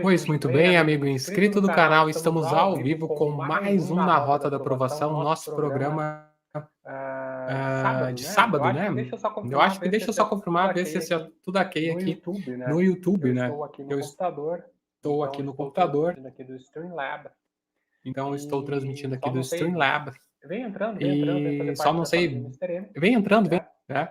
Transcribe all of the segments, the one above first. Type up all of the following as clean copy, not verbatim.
Pois muito bem, amigo inscrito do canal, estamos ao vivo com mais um Na Rota da Aprovação, nosso programa de sábado, né? Eu acho que deixa eu só confirmar, ver se é tudo ok aqui no YouTube, né? Eu estou aqui no computador, então eu estou transmitindo aqui do Streamlabs. E só não sei, vem entrando, vem, né?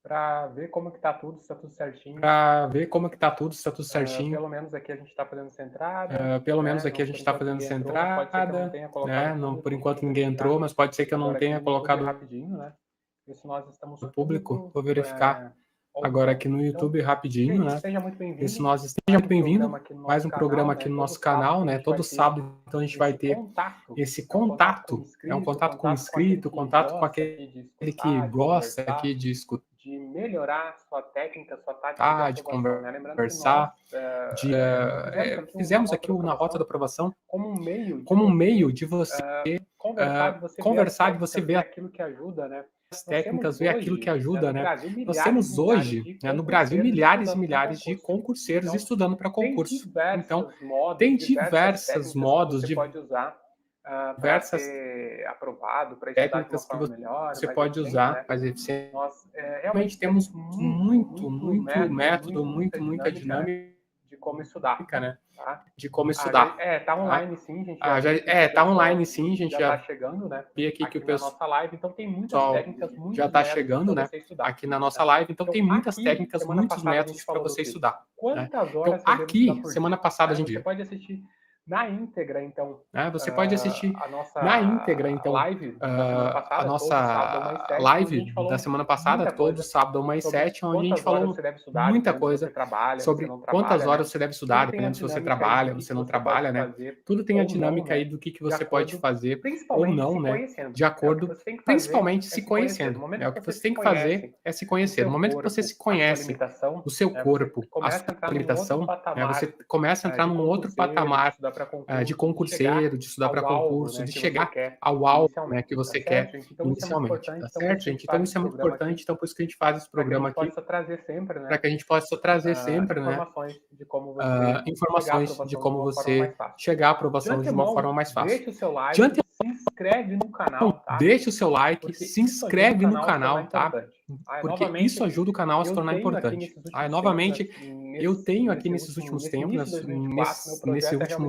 Para ver como que tá tudo, se tá tudo certinho. Para ver como que tá tudo, se tá tudo certinho. Pelo menos aqui a gente está fazendo essa entrada. Pelo menos aqui a gente está fazendo essa entrada, né? Não, por enquanto ninguém entrou, mas pode ser que eu não tenha colocado rapidinho, né? Se nós estamos o público. Vou verificar agora aqui no YouTube rapidinho, né? Seja muito bem-vindo. Isso nós esteja muito bem-vindo. Mais um programa aqui no nosso canal, né? Todo sábado, então a gente vai ter esse contato. É um contato com o inscrito, contato com aquele que gosta aqui de escutar, de melhorar sua técnica, sua tática de conversar, fizemos aqui o Na Rota da Aprovação como um meio de você conversar, de você ver aquilo que ajuda, né? As técnicas, ver aquilo que ajuda, né? Nós temos hoje, no Brasil, milhares e milhares de concurseiros estudando para concurso. Então, tem diversos modos de pode usar diversas aprovado, para técnicas que você pode usar, mas nós realmente temos muito método, muita dinâmica de como estudar, né? De como estudar. Tá online sim, gente. Tá online sim, gente. Já tá chegando, né? Vi aqui que o pessoal nossa live, então tem muitas técnicas, já tá chegando, né? Aqui na nossa live, então tem muitas técnicas, muitos métodos para você estudar. Quantas horas então, aqui, semana passada a gente você pode assistir na íntegra, então. Você pode assistir a nossa na íntegra, então, live a nossa live da semana passada, todo sábado às 7, onde a gente falou muita coisa sobre quantas horas você deve estudar, dependendo se você trabalha, você não trabalha, né? Tudo tem a dinâmica aí do que você pode fazer ou não, né? De acordo, principalmente se conhecendo. O que você tem que fazer é se conhecer. No momento que você se conhece, o seu corpo, a sua limitação, você começa a entrar num outro patamar de concurseiro, de estudar para concurso, de chegar ao alvo, né, que você quer inicialmente, tá certo, gente? Então isso é muito importante, então por isso que a gente faz esse programa aqui, para que a gente possa trazer sempre, né, informações de como você chegar à aprovação de uma forma mais fácil. Deixa o seu like, se inscreve no canal, tá? Deixa o seu like, se inscreve no canal, tá? Porque isso ajuda o canal a se tornar importante. Novamente, eu tenho aqui nesses últimos tempos,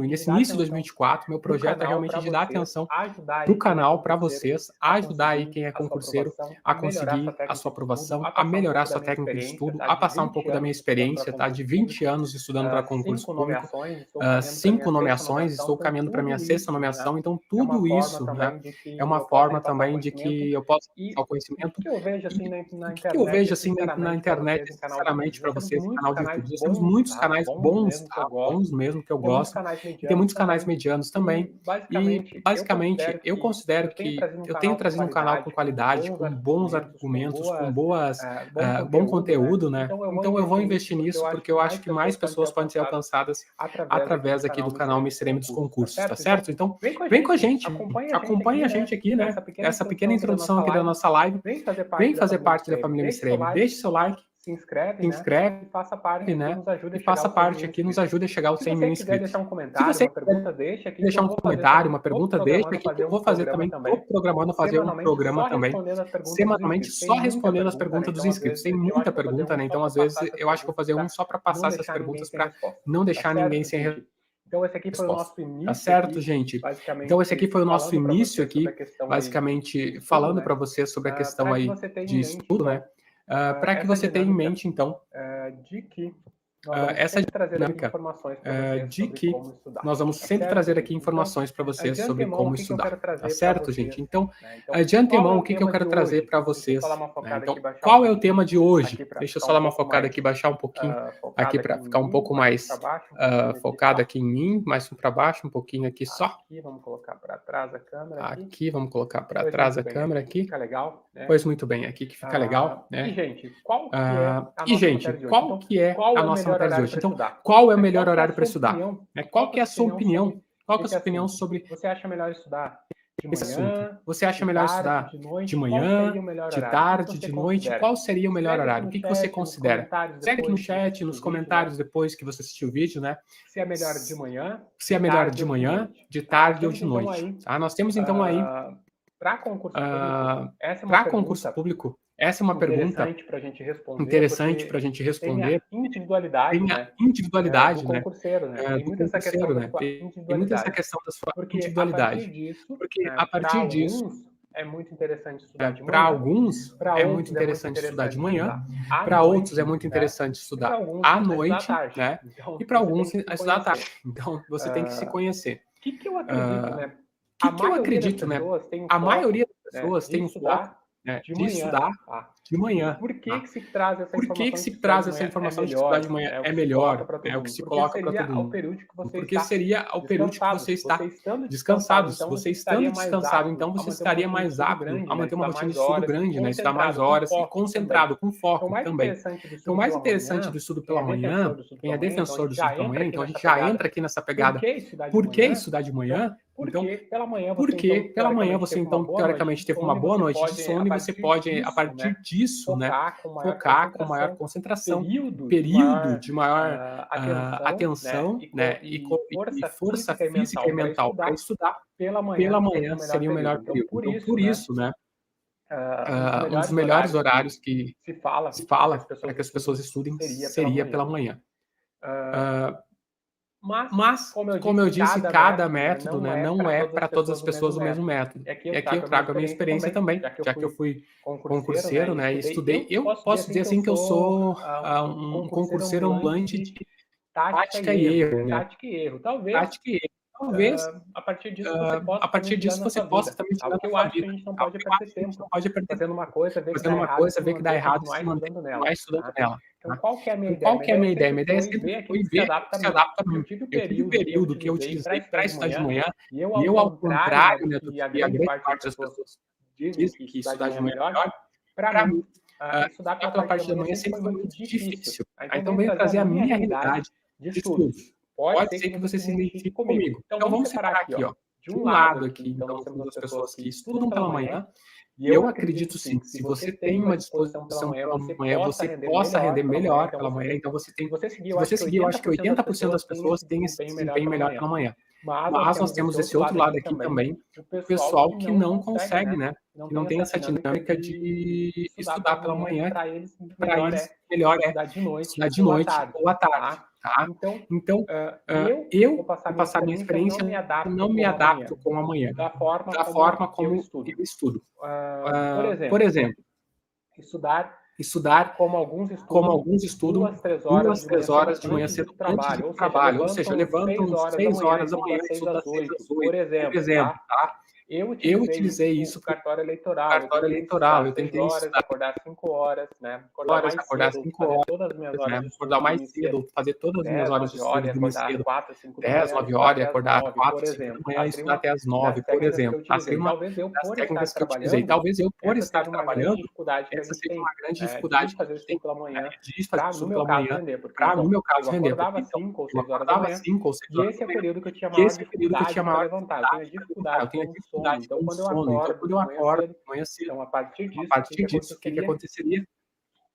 nesse início de 2024, meu projeto é realmente de dar atenção para o canal, para vocês, ajudar aí quem é concurseiro a conseguir a sua aprovação, a melhorar a sua técnica de estudo, a passar um pouco da minha experiência, tá? De 20 anos estudando para concurso público, 5 nomeações, estou caminhando para minha 6ª nomeação, então tudo isso, né, é uma forma também de que eu possa passar o conhecimento. O que eu vejo assim na internet, sinceramente, para vocês, no canal de YouTube? Nós temos muitos canais bons, tá? Bons mesmo, que eu gosto. E tem muitos canais medianos também. E, basicamente, eu considero que eu tenho trazido um canal com qualidade, com bons argumentos, com bom conteúdo, né? Então eu vou investir nisso, porque eu acho que mais pessoas podem ser alcançadas através aqui do canal Mr. M dos concursos, tá certo? Então, vem com a gente, acompanha a gente aqui, né? Essa pequena introdução aqui da nossa live. Vem fazer parte da família Mr. M. Deixe seu like, se inscreve, e faça parte, né? E faça parte aqui, nos ajude a chegar aos 100 mil inscritos. Se você quiser deixar um comentário, uma pergunta, deixa aqui, que eu vou fazer também. Estou programando fazer um programa também, semanalmente, só respondendo as perguntas dos inscritos. Tem muita pergunta, né? Então, às vezes, eu acho que vou fazer um só para passar essas perguntas, para não deixar ninguém sem resposta. Então, esse aqui foi o nosso início. Tá certo, gente? Então, esse aqui foi o nosso início aqui, basicamente, falando para vocês sobre a questão aí de estudo, né? Para que você tenha em mente, então, de que essa dinâmica de que nós vamos sempre trazer aqui informações para vocês sobre como estudar, tá certo, gente? Então, de antemão, o que eu quero trazer para vocês? Então, qual é o tema de hoje? Deixa eu só dar uma focada aqui, baixar um pouquinho aqui para ficar um pouco mais focado aqui em mim, mais para baixo, um pouquinho aqui só. Aqui, vamos colocar para trás a câmera. Aqui, vamos colocar para trás a câmera aqui. Fica legal, né? Pois muito bem, aqui que fica legal, né? E, gente, qual que é a nossa matéria de hoje? Então, qual é o melhor horário para estudar? Qual que é a sua opinião? Qual que é a sua opinião sobre... Você acha melhor estudar esse assunto. Você acha melhor estudar de manhã, de tarde, de noite? Qual seria o melhor horário? O que você considera? Segue aqui no chat, nos comentários depois que você assistiu o vídeo, né? Se é melhor de manhã, se é melhor de manhã, de tarde ou de noite. Tá? Nós temos então aí para concurso público, essa é uma pergunta interessante para a gente responder. Interessante para a gente responder. Tem a individualidade, individualidade, do concurseiro, né? Tem muito essa questão da sua individualidade. Tem muito essa questão da sua individualidade. Porque a partir disso é muito interessante estudar de manhã. Para alguns é muito interessante estudar de manhã, para outros é muito interessante estudar à noite, né? E para alguns estudar à tarde. Então você tem que se conhecer. O que eu acredito, né? O que eu acredito, né? A maioria das pessoas tem um foco de estudar de manhã. Por que se traz essa informação? Por que se traz essa informação de estudar de manhã? É melhor, é o que se coloca para todo mundo. Porque seria o período que você está descansado. Se você estando descansado, então você estaria mais apto a manter uma rotina de estudo grande, né? Estudar mais horas e concentrado, com foco também. Então, o mais interessante do estudo pela manhã, quem é defensor do estudo pela manhã, então a gente já entra aqui nessa pegada. Por que estudar de manhã? Então, porque pela manhã você então teoricamente teve uma boa noite de sono e você pode, a partir disso, né, focar com maior concentração, período de maior atenção, né, e força física e mental para estudar, pela manhã seria o melhor período. Então, por isso, né, um dos melhores horários que se fala para que as pessoas estudem seria pela manhã. Mas, como eu disse, cada método, né, não é para todas as pessoas o mesmo método. E aqui eu trago a minha experiência também, já que eu fui concurseiro, né, e estudei. Eu posso dizer assim que eu sou um concurseiro ambulante de tática e erro, né? Tática e erro. Talvez, a partir disso você possa também tirar eu acho que a gente não pode perder tempo fazendo uma coisa, ver que dá errado e se mantém mais estudando nela. Então, qual que é a minha ideia? Minha ideia sempre foi ver que se adapta a mim. Eu tive um período que eu utilizei para estudar de manhã, e eu, ao contrário, né, do que a grande parte das pessoas dizem que estudar de manhã é melhor, para mim, estudar pela parte da manhã sempre foi muito difícil. Então, venho trazer a minha realidade de estudos. Pode ser que você se identifique comigo. Então, vamos separar aqui, ó. De um lado aqui, então, temos as pessoas que estudam pela manhã, e eu acredito sim que se você tem uma disposição pela manhã, você possa render melhor pela manhã. Então, você seguir, eu acho que 80% das pessoas têm esse desempenho melhor pela manhã. Mas nós temos esse outro lado aqui também, o pessoal que não consegue, né? Que não tem essa dinâmica de estudar pela manhã, para eles melhor é estudar de noite ou à tarde. Tá? Então, eu vou passar minha experiência, não me adapto com a manhã, da forma como eu estudo. Por exemplo, estudar como alguns estudam 2, 3 horas de manhã cedo antes do trabalho, ou seja, levantam 6 horas da manhã e estudam das 6 às 8, por exemplo, tá? Eu utilizei isso para cartório eleitoral. Eu tentei acordar 5 horas, né? Acordar 5 horas, acordar mais cedo, fazer todas as minhas horas de estudo de mais cedo. 10, 9 horas, acordar 4, 5 da manhã e estudar até as 9, por exemplo. Seria uma das técnicas que eu utilizei. Talvez eu, por estar trabalhando, essa seja uma grande dificuldade que a gente tem pela manhã, de fazer isso pela manhã, para, no meu caso, render. Eu acordava 5 ou 6 horas da manhã, e esse é o período que eu tinha maior dificuldade. Eu tenho dificuldade com sono. Então, quando eu acordo de manhã cedo, então, a partir disso, o que aconteceria?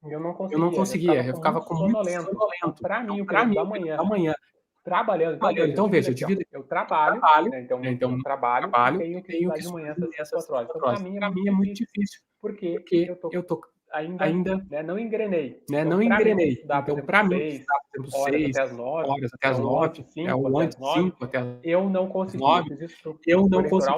Eu não conseguia, eu ficava com muito sonolento. Para mim, o período da manhã, trabalhando. Então, veja, eu trabalho, né? Então eu trabalho e tenho que estudar de manhã essas 4 horas. Então, para mim é muito difícil, porque eu tô ainda não engrenei. Então, para mim, estudar, por exemplo, 6 horas até as 9, ou antes 5 até as 9, eu não consegui.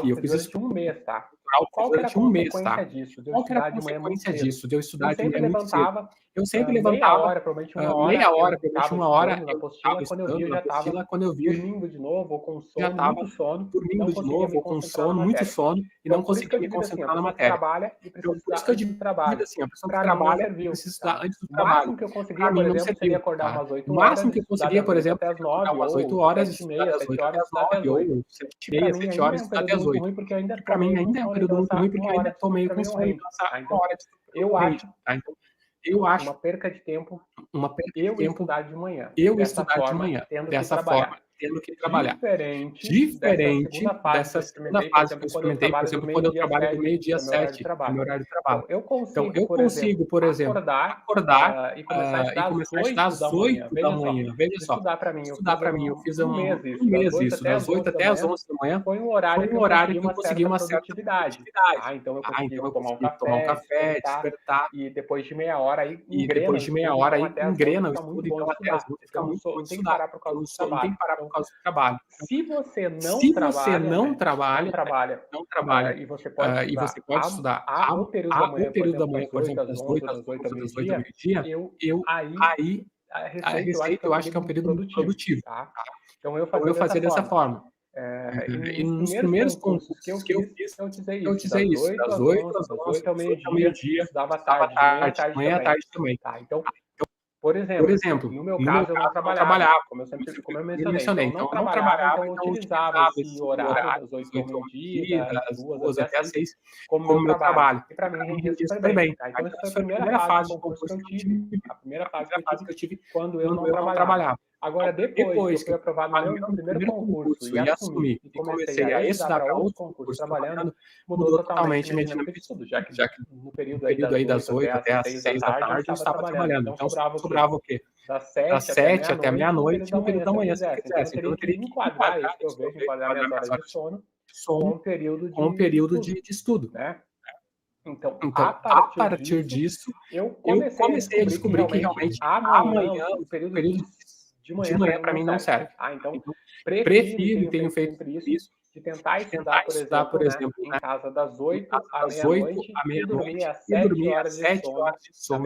Eu fiz isso por um mês, tá? Qual era a consequência disso? Qual era a consequência disso? De eu estudar de manhã muito cedo? Eu sempre levantava meia hora, provavelmente uma hora, eu estava estudando na apostila, quando eu via, domingo de novo, com sono, muito sono, e não conseguia me concentrar na matéria. Por isso que eu divido assim, a pessoa que trabalha precisa estudar antes do trabalho. O máximo que eu conseguia, por exemplo, seria acordar umas 8 horas, o máximo que eu conseguia, por exemplo, seria acordar umas 8 horas, estudar das 8 até as 9, ou 7h30, 7 horas, estudar até as 8. Para mim ainda é um período muito ruim, porque eu ainda estou meio com sono, uma hora de estudo. Eu acho uma perca de tempo, estudar de manhã. Dessa forma, tendo que trabalhar. Diferente dessa segunda fase que eu experimentei, por exemplo, quando eu trabalho do meio-dia às 7, no meu horário de trabalho. Então, eu consigo, por exemplo, acordar e começar a estudar às 8 da manhã. Veja só, estudar para mim, eu fiz um mês isso, das 8 até as 11 da manhã, foi um horário que eu consegui uma certa produtividade. Então eu consegui tomar um café, despertar, e depois de meia hora aí engrena o estudo, então até as 12 fica muito bom de estudar. Não tem que parar por causa do trabalho. Se você não trabalha, e você pode estudar o período da manhã, por exemplo, das 8 ao meio-dia, a receita eu acho que é um período produtivo. Tá? Então eu fazia dessa forma. E nos primeiros concursos que eu fiz, eu utilizei isso, das 8 às 11 ao meio-dia, estudava tarde, manhã à tarde também. Tá? Então, por exemplo, no meu caso, eu não trabalhava, como eu mencionei. Então, eu não trabalhava, então eu utilizava esse horário das 8 ao meio-dia, das 2 até as 6, como meu trabalho. E para mim, rendia super bem. Tá? Então, essa foi a primeira fase do concurso que eu tive, a primeira fase que eu tive quando eu não trabalhava. Agora, depois que eu fui aprovado no meu primeiro concurso e assumi, e comecei a estudar para outros concursos trabalhando, mudou totalmente minha dinâmica de estudo, já que no período aí das 8 até as 6 da tarde eu estava trabalhando. Então, sobrava o quê? Das 7 até meia-noite no período da manhã, se eu quisesse. Então, eu teria que enquadrar isso que eu vejo, enquadrar minhas horas de sono com um período de estudo, né? Então, a partir disso, eu comecei a descobrir que realmente amanhã, o período de manhã para mim não serve. Então, prefiro e tenho feito isso, de tentar estudar, por exemplo, em casa das 8 à meia-noite e dormir às 7 horas de sono, da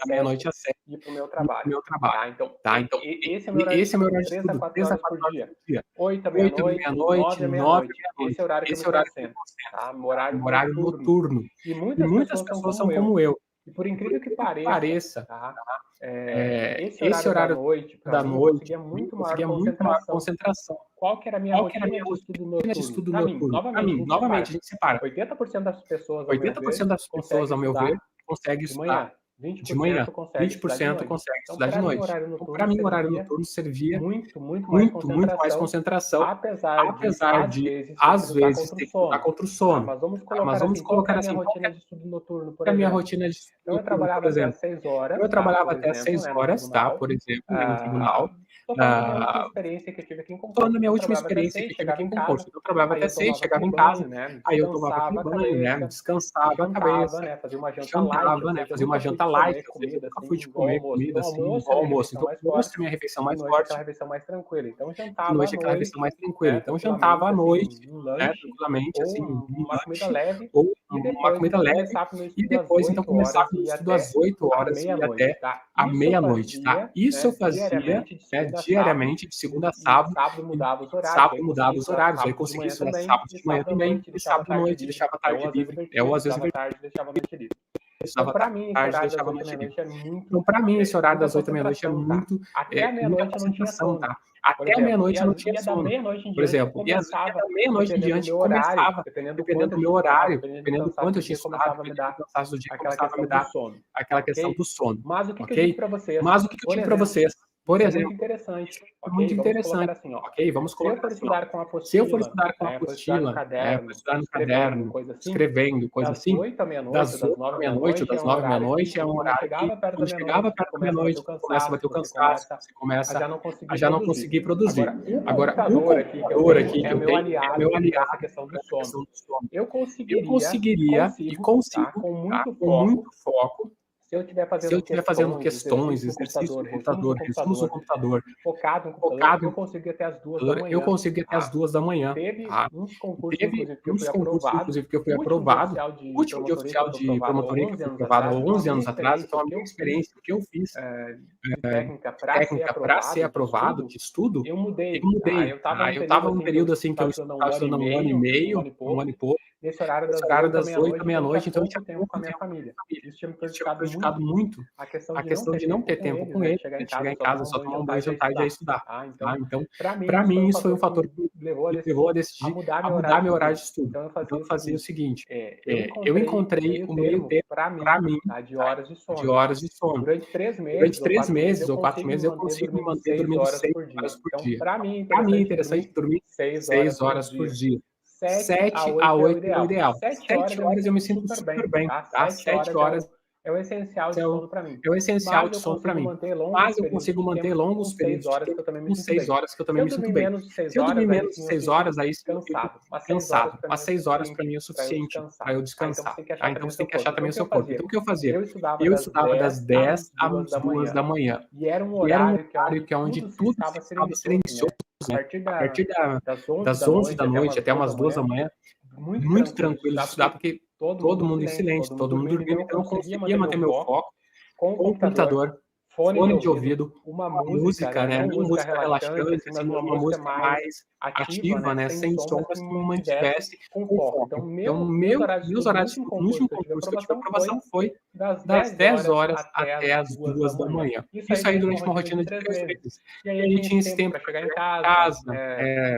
meia-noite às 7 e ir para o meu trabalho. Tá? Então, esse é meu horário de estudo, 3 a 4 horas por dia. 8 à meia-noite, 9 à meia-noite. Esse é o horário que eu me concentro. Tá? Horário noturno. E muitas pessoas são como eu. E por incrível que pareça, tá? Esse horário da noite eu conseguia muito maior concentração. Qual que era a minha rotina de estudo noturno? Para mim, novamente, a gente separa. 80% das pessoas, ao meu ver, conseguem estudar de manhã, 20% consegue estudar de noite. Então, para mim, o horário noturno servia muito mais concentração, apesar de às vezes, ter que lutar contra o sono. Mas vamos colocar assim, qual que é a minha rotina de estudo noturno, por exemplo? Eu trabalhava até às 6 horas, tá? Por exemplo, no tribunal. Falando da minha última experiência que eu tive aqui em concurso. Eu trabalhava até 6, chegava em casa, aí eu tomava aquele banho, né? Descansava a cabeça, fazia uma janta light, eu nunca fui de comer comida assim, no almoço. Então, almoço é a minha refeição mais forte, aquela refeição mais tranquila. Então, noite é aquela refeição mais tranquila. Então, jantava à noite, né? Tranquilamente, assim, uma comida leve, ou uma comida leve, e depois, então, começava o estudo às 8 horas e até a meia-noite, tá? Isso eu fazia, diariamente, de segunda a sábado. Sábado mudava os horários, aí conseguia estudar sábado de manhã também, e sábado à noite deixava a tarde livre, ou às vezes eu deixava a noite livre. Então, para mim, esse horário das 8 da meia-noite é muito. Até a meia-noite eu não tinha sono, tá? Até a meia-noite eu não tinha sono. Por exemplo, e da meia-noite em diante começava, dependendo do meu horário, dependendo do quanto eu tinha estudado, dependendo do cansaço do dia, começava a me dar aquela questão do sono. Mas o que eu digo para vocês? Por exemplo, muito interessante. Assim, ok? Vamos colocar assim. Se eu for estudar com a apostila, estudar no caderno, escrevendo, coisa assim, das 8 à meia-noite, ou das 9 à meia-noite, é um horário que, quando chegava perto da meia-noite, começa a bater o cansaço, você começa a já não conseguir produzir. Agora, o computador aqui que eu tenho é meu aliado nessa questão do sono. Eu conseguiria e consigo, com muito foco, se eu estiver fazendo questões, exercícios no computador, resumos no computador, focado no computador, eu consigo ir até as 2 da manhã. Eu consigo ir até as 2 da manhã. Teve uns concursos, inclusive, que eu fui aprovado. O último de oficial de promotoria que eu fui aprovado há 11 anos atrás. Então, a minha experiência, o que eu fiz, técnica para ser aprovado de estudo, eu mudei. Eu estava num período assim que eu estava estudando um ano e meio, nesse horário das 8 à meia-noite, então eu tinha pouco tempo com a minha família. Isso tinha me prejudicado muito a questão de não ter tempo com ele, né, de chegar em casa, só tomar um banho, jantar e já estudar. Tá? Então, para mim, isso foi um fator que me levou a decidir a mudar meu horário de estudo. Então, eu fazia o seguinte, eu encontrei o meio termo para mim, de horas de sono. de horas de sono. Durante 3 meses ou 4 meses, eu consigo me manter dormindo 6 horas por dia. Então, para mim é interessante dormir 6 horas por dia. 7 a 8 é o ideal. 7 horas eu me sinto super bem, tá? 7 horas é o essencial de sono para mim. É o essencial de sono para mim. Mas eu consigo manter longos períodos de tempo com 6 horas que eu também me sinto bem. Se eu dormir menos de 6 horas, aí sim eu fico cansado. Mas 6 horas para mim é o suficiente para eu descansar. Então você tem que achar também o seu corpo. Então o que eu fazia? Eu estudava das 10 às 2 da manhã. E era um horário que é onde tudo estava silencioso. A partir das 11 da noite até umas 2 da manhã, muito tranquilo de estudar, porque todo mundo em silêncio, todo mundo dormindo, então eu conseguia manter meu foco com o computador, fone de ouvido, uma música, né? Uma música relaxante, assim, uma música mais ativa, né? Sem som, mas que me mantivesse com foco. Então, meus horários de estudo, no último concurso que eu tive aprovação foi das 10 horas até as 2 da manhã. Isso aí durante uma rotina de 3 meses. E aí tinha esse tempo para chegar em casa,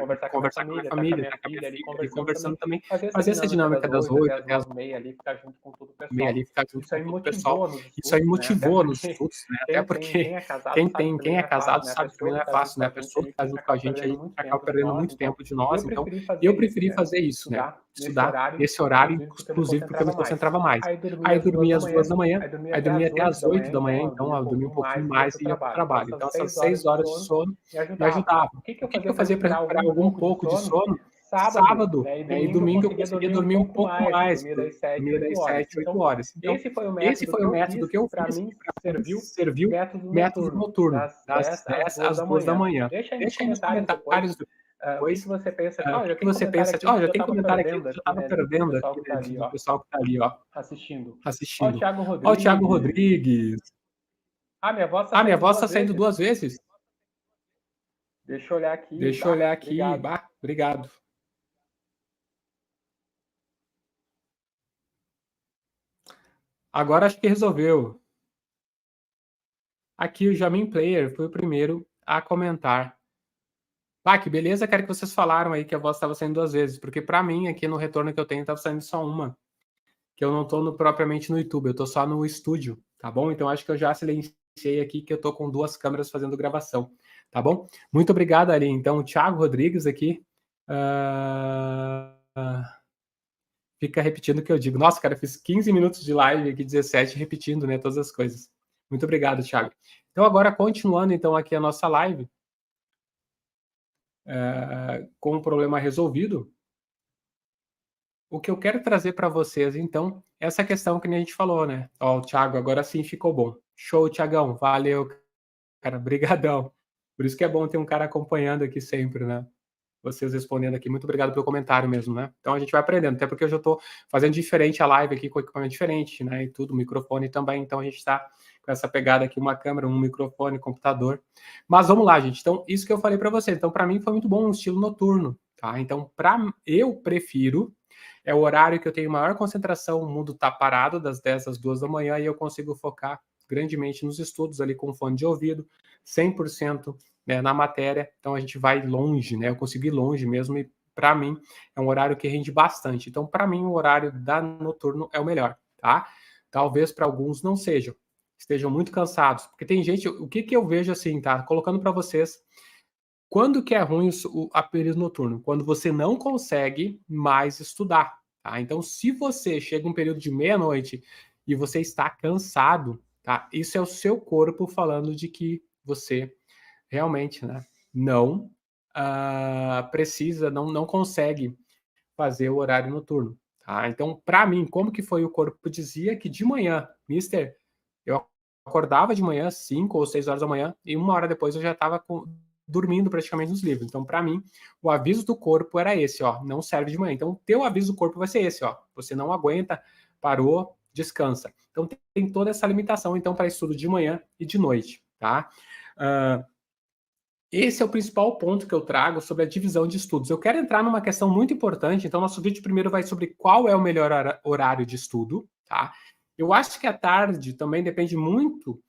conversar com a minha família, estar com a minha filha ali conversando também, fazer essa dinâmica das 8 até as 9h ali, ficar junto com todo o pessoal. Ficar junto com todo o pessoal. Isso aí motivou nos estudos, né? Até porque quem é casado sabe que não é fácil, né? A pessoa que está junto com a gente aí acaba perdendo muito tempo de nós, então eu preferi fazer isso, né? Estudar nesse horário, inclusive porque eu me concentrava mais. Aí dormia às 2 da manhã, aí dormia até às 8 da manhã, então eu dormia um pouquinho mais e ia para o trabalho. Então essas 6 horas de sono me ajudavam. O que eu fazia para recuperar algum pouco de sono? Sábado, e domingo eu conseguia dormir um pouco mais, dormir das 7, 8 horas. Então, esse foi o método que eu fiz, para mim serviu método noturno, das 10 às 2 da manhã. Deixa aí nos comentários depois o que você pensa. O que você pensa? Já tem comentário aqui, eu já estava perdendo aqui, o pessoal que está ali, ó, assistindo. Ó, o Thiago Rodrigues. Minha voz está saindo 2 vezes? Deixa eu olhar aqui. Obrigado. Agora acho que resolveu. Aqui o Jamin Player foi o primeiro a comentar. Que beleza, quero que vocês falaram aí que a voz estava saindo 2 vezes, porque para mim aqui no retorno que eu tenho estava saindo só uma, que eu não estou propriamente no YouTube, eu estou só no estúdio, tá bom? Então acho que eu já silenciei aqui que eu estou com 2 câmeras fazendo gravação, tá bom? Muito obrigado ali. Então o Thiago Rodrigues aqui fica repetindo o que eu digo. Nossa, cara, eu fiz 15 minutos de live aqui, 17, repetindo, né, todas as coisas. Muito obrigado, Thiago. Então, agora, continuando, então, aqui a nossa live, com o problema resolvido, o que eu quero trazer para vocês, então, é essa questão que a gente falou, né? Ó, o Thiago, agora sim ficou bom. Show, Thiagão. Valeu, cara. Brigadão. Por isso que é bom ter um cara acompanhando aqui sempre, né? Vocês respondendo aqui. Muito obrigado pelo comentário mesmo, né? Então a gente vai aprendendo, até porque eu já estou fazendo diferente a live aqui com equipamento diferente, né? E tudo, microfone também. Então a gente está com essa pegada aqui, uma câmera, um microfone, computador. Mas vamos lá, gente. Então, isso que eu falei para você. Então, para mim foi muito bom um estilo noturno, tá? Então, eu prefiro, é o horário que eu tenho maior concentração, o mundo tá parado, das 10 às 2 da manhã, e eu consigo focar grandemente nos estudos ali com fone de ouvido, 100%, né, na matéria, então a gente vai longe, né? Eu consigo ir longe mesmo, e para mim é um horário que rende bastante. Então, para mim, o horário da noturno é o melhor, tá? Talvez para alguns não estejam muito cansados, porque tem gente, o que eu vejo assim, tá? Colocando para vocês, quando que é ruim a período noturno? Quando você não consegue mais estudar, tá? Então, se você chega um período de meia-noite e você está cansado, tá? Isso é o seu corpo falando de que você realmente, né, não precisa, não consegue fazer o horário noturno, tá? Então, para mim, como que foi? O corpo dizia que de manhã, mister, eu acordava de manhã, 5 ou 6 horas da manhã, e 1 hora depois eu já estava dormindo praticamente nos livros. Então, para mim, o aviso do corpo era esse, ó, não serve de manhã. Então, o teu aviso do corpo vai ser esse, ó, você não aguenta, parou, descansa. Então, tem toda essa limitação, então, para estudo de manhã e de noite, tá? esse é o principal ponto que eu trago sobre a divisão de estudos. Eu quero entrar numa questão muito importante, então nosso vídeo primeiro vai sobre qual é o melhor horário de estudo, tá? Eu acho que a tarde também depende muito,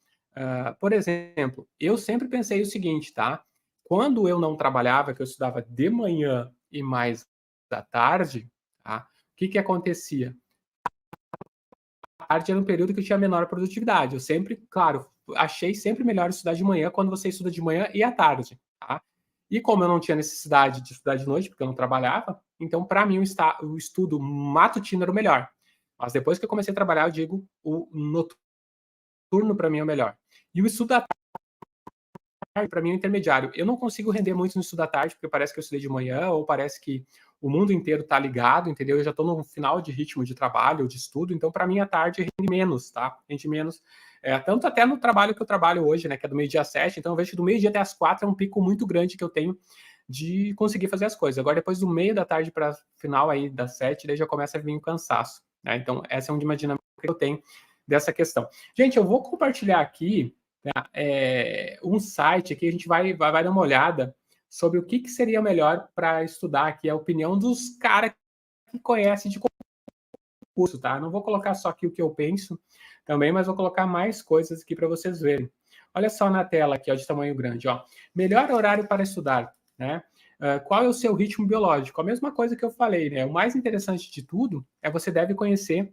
por exemplo, eu sempre pensei o seguinte, tá? Quando eu não trabalhava, que eu estudava de manhã e mais da tarde, tá? O que acontecia? A tarde era um período que eu tinha menor produtividade. Eu sempre, claro, achei sempre melhor estudar de manhã quando você estuda de manhã e à tarde, tá? E como eu não tinha necessidade de estudar de noite, porque eu não trabalhava, então para mim o estudo matutino era o melhor. Mas depois que eu comecei a trabalhar, eu digo o noturno para mim é o melhor. E o estudo da tarde para mim é o intermediário. Eu não consigo render muito no estudo da tarde, porque parece que eu estudei de manhã ou parece que o mundo inteiro está ligado, entendeu? Eu já estou no final de ritmo de trabalho, de estudo, então para mim a tarde rende menos, tá? Rende menos. Tanto até no trabalho que eu trabalho hoje, né? Que é do meio-dia às 7, então eu vejo que do meio-dia até às 4 é um pico muito grande que eu tenho de conseguir fazer as coisas. Agora, depois do meio da tarde para final aí das 7, daí já começa a vir o cansaço, né? Então, essa é uma dinâmica que eu tenho dessa questão. Gente, eu vou compartilhar aqui, né, um site aqui, a gente vai dar uma olhada sobre o que seria melhor para estudar aqui, a opinião dos caras que conhecem de concurso, tá? Não vou colocar só aqui o que eu penso também, mas vou colocar mais coisas aqui para vocês verem. Olha só na tela aqui, ó, de tamanho grande, ó. Melhor horário para estudar, né? Qual é o seu ritmo biológico? A mesma coisa que eu falei, né? O mais interessante de tudo é você deve conhecer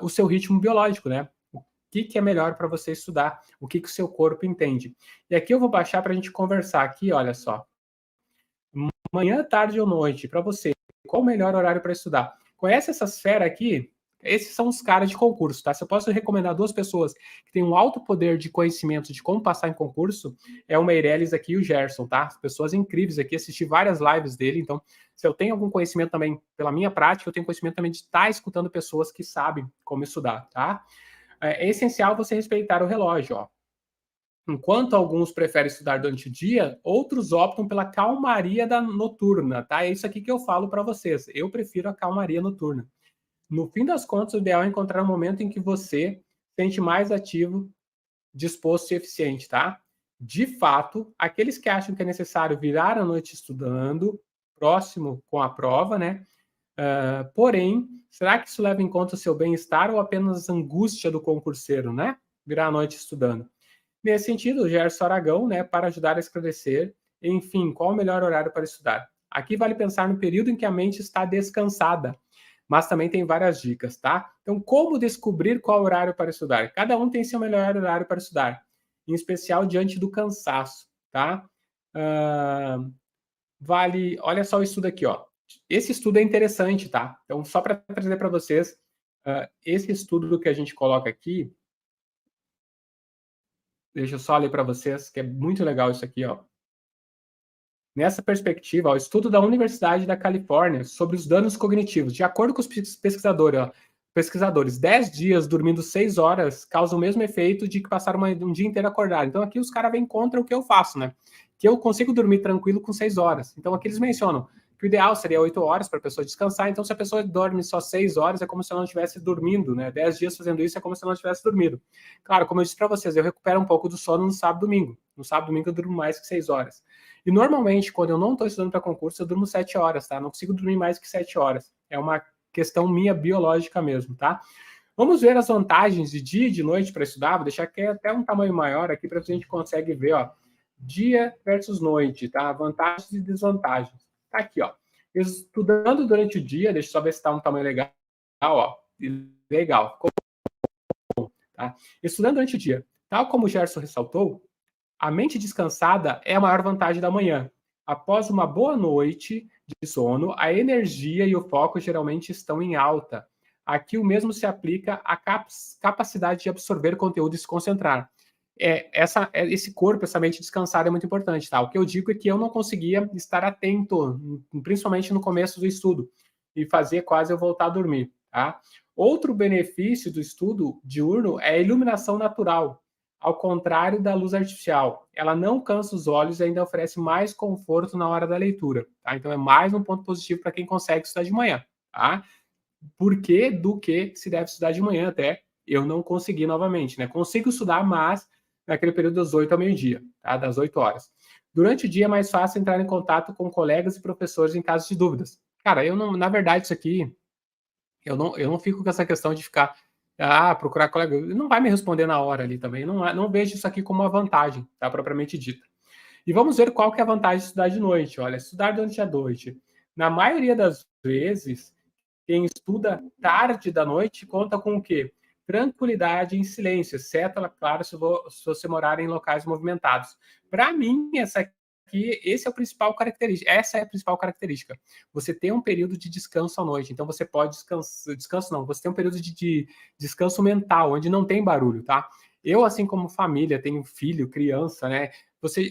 o seu ritmo biológico, né? O que é melhor para você estudar, o que o seu corpo entende. E aqui eu vou baixar para a gente conversar aqui, olha só. Manhã, tarde ou noite, para você, qual o melhor horário para estudar? Conhece essas feras aqui? Esses são os caras de concurso, tá? Se eu posso recomendar duas pessoas que têm um alto poder de conhecimento de como passar em concurso, é o Meirelles aqui e o Gerson, tá? Pessoas incríveis aqui, assisti várias lives dele, então se eu tenho algum conhecimento também pela minha prática, eu tenho conhecimento também de estar escutando pessoas que sabem como estudar, tá? É essencial você respeitar o relógio, ó. Enquanto alguns preferem estudar durante o dia, outros optam pela calmaria da noturna, tá? É isso aqui que eu falo para vocês. Eu prefiro a calmaria noturna. No fim das contas, o ideal é encontrar um momento em que você se sente mais ativo, disposto e eficiente, tá? De fato, aqueles que acham que é necessário virar a noite estudando, próximo com a prova, né? Porém, será que isso leva em conta o seu bem-estar ou apenas a angústia do concurseiro, né? Virar a noite estudando. Nesse sentido, o Gerson Aragão, né, para ajudar a esclarecer, enfim, qual o melhor horário para estudar? Aqui vale pensar no período em que a mente está descansada, mas também tem várias dicas, tá? Então, como descobrir qual horário para estudar? Cada um tem seu melhor horário para estudar, em especial diante do cansaço, tá? Olha só o estudo aqui, ó. Esse estudo é interessante, tá? Então, só para trazer para vocês, esse estudo que a gente coloca aqui, deixa eu só ler para vocês, que é muito legal isso aqui, ó. Nessa perspectiva, o estudo da Universidade da Califórnia sobre os danos cognitivos. De acordo com os pesquisadores, 10 dias dormindo 6 horas causam o mesmo efeito de que passar um dia inteiro acordado. Então, aqui os caras vêm contra o que eu faço, né? Que eu consigo dormir tranquilo com 6 horas. Então, aqui eles mencionam que o ideal seria 8 horas para a pessoa descansar. Então, se a pessoa dorme só 6 horas, é como se ela não estivesse dormindo, né? 10 dias fazendo isso é como se ela não tivesse dormido. Claro, como eu disse para vocês, eu recupero um pouco do sono no sábado e domingo. No sábado e domingo eu durmo mais que 6 horas. E normalmente, quando eu não estou estudando para concurso, eu durmo 7 horas, tá? Não consigo dormir mais que 7 horas. É uma questão minha biológica mesmo, tá? Vamos ver as vantagens de dia e de noite para estudar. Vou deixar aqui até um tamanho maior aqui para a gente consegue ver, ó. Dia versus noite, tá? Vantagens e desvantagens. Tá aqui, ó. Estudando durante o dia, deixa eu só ver se está um tamanho legal, ó. Legal. Tá? Estudando durante o dia. Tal como o Gerson ressaltou, a mente descansada é a maior vantagem da manhã. Após uma boa noite de sono, a energia e o foco geralmente estão em alta. Aqui o mesmo se aplica à capacidade de absorver conteúdo e se concentrar. Esse corpo, essa mente descansada é muito importante, tá? O que eu digo é que eu não conseguia estar atento, principalmente no começo do estudo, e fazia quase eu voltar a dormir, tá? Outro benefício do estudo diurno é a iluminação natural. Ao contrário da luz artificial, ela não cansa os olhos e ainda oferece mais conforto na hora da leitura, tá? Então é mais um ponto positivo para quem consegue estudar de manhã, tá? Por que do que se deve estudar de manhã até eu não consegui novamente, né? Consigo estudar, mas naquele período das 8 ao meio-dia, tá? Das 8 horas. Durante o dia é mais fácil entrar em contato com colegas e professores em caso de dúvidas. Cara, eu não, na verdade, isso aqui, eu não fico com essa questão de ficar, procurar colega, ele não vai me responder na hora ali também, não vejo isso aqui como uma vantagem, tá, propriamente dita. E vamos ver qual que é a vantagem de estudar de noite. Olha, estudar durante a noite, na maioria das vezes, quem estuda tarde da noite conta com o quê? Tranquilidade e silêncio, exceto, claro, se você morar em locais movimentados. Para mim, essa é a principal característica. Essa é a principal característica. Você tem um período de descanso à noite, então você pode você tem um período de descanso mental, onde não tem barulho, tá? Eu, assim como família, tenho filho, criança, né?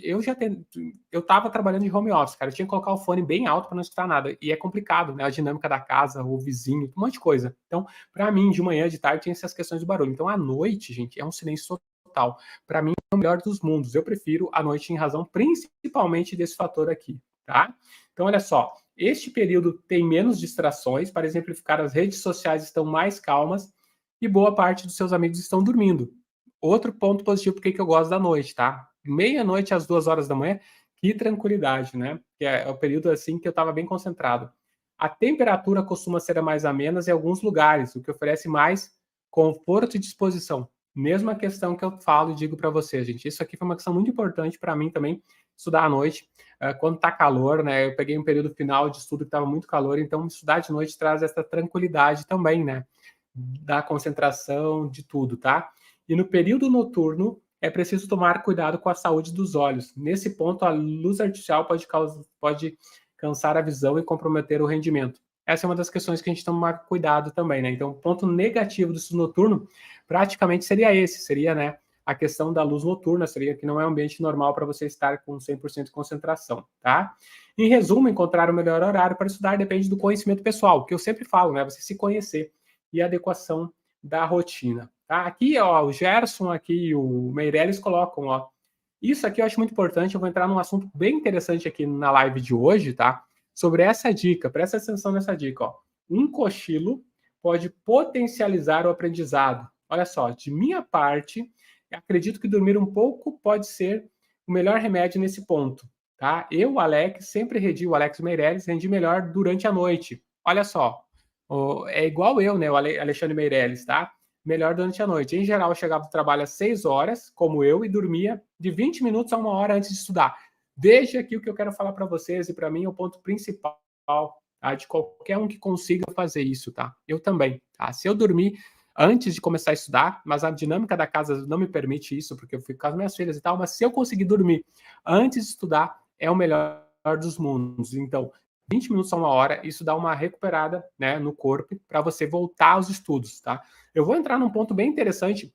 Eu estava trabalhando de home office, cara. Eu tinha que colocar o fone bem alto para não escutar nada. E é complicado, né? A dinâmica da casa, o vizinho, um monte de coisa. Então, para mim, de manhã, de tarde, tem essas questões do barulho. Então, à noite, gente, é um silêncio total. Para mim, é o melhor dos mundos. Eu prefiro a noite em razão principalmente desse fator aqui, tá? Então, olha só. Este período tem menos distrações. Para exemplificar, as redes sociais estão mais calmas e boa parte dos seus amigos estão dormindo. Outro ponto positivo porque que eu gosto da noite, tá? Meia-noite às 2 horas da manhã, que tranquilidade, né? Que é o período assim que eu estava bem concentrado. A temperatura costuma ser a mais amena em alguns lugares, o que oferece mais conforto e disposição. Mesma questão que eu falo e digo para vocês, gente. Isso aqui foi uma questão muito importante para mim também, estudar à noite. Quando tá calor, né? Eu peguei um período final de estudo que estava muito calor, então estudar de noite traz essa tranquilidade também, né? Da concentração, de tudo, tá? E no período noturno, é preciso tomar cuidado com a saúde dos olhos. Nesse ponto, a luz artificial pode cansar a visão e comprometer o rendimento. Essa é uma das questões que a gente toma cuidado também, né? Então, o ponto negativo do estudo noturno praticamente seria esse, seria, né, a questão da luz noturna, seria que não é um ambiente normal para você estar com 100% de concentração, tá? Em resumo, encontrar o melhor horário para estudar depende do conhecimento pessoal, que eu sempre falo, né? Você se conhecer e a adequação da rotina. Tá? Aqui, ó, o Gerson aqui e o Meirelles colocam, ó. Isso aqui eu acho muito importante, eu vou entrar num assunto bem interessante aqui na live de hoje, tá? Sobre essa dica, presta atenção nessa dica, ó. Um cochilo pode potencializar o aprendizado. Olha só, de minha parte, acredito que dormir um pouco pode ser o melhor remédio nesse ponto, tá? Eu, Alex, o Alex Meirelles, rendi melhor durante a noite. Olha só, é igual eu, né, o Alexandre Meirelles, tá? Melhor durante a noite. Em geral, eu chegava do trabalho às 6 horas, como eu, e dormia de 20 minutos a 1 hora antes de estudar. Veja aqui o que eu quero falar para vocês, e para mim é o ponto principal, tá, de qualquer um que consiga fazer isso, tá? Eu também, tá? Se eu dormir antes de começar a estudar, mas a dinâmica da casa não me permite isso, porque eu fico com as minhas filhas e tal, mas se eu conseguir dormir antes de estudar, é o melhor dos mundos. Então, 20 minutos a 1 hora, isso dá uma recuperada, né, no corpo para você voltar aos estudos, tá? Eu vou entrar num ponto bem interessante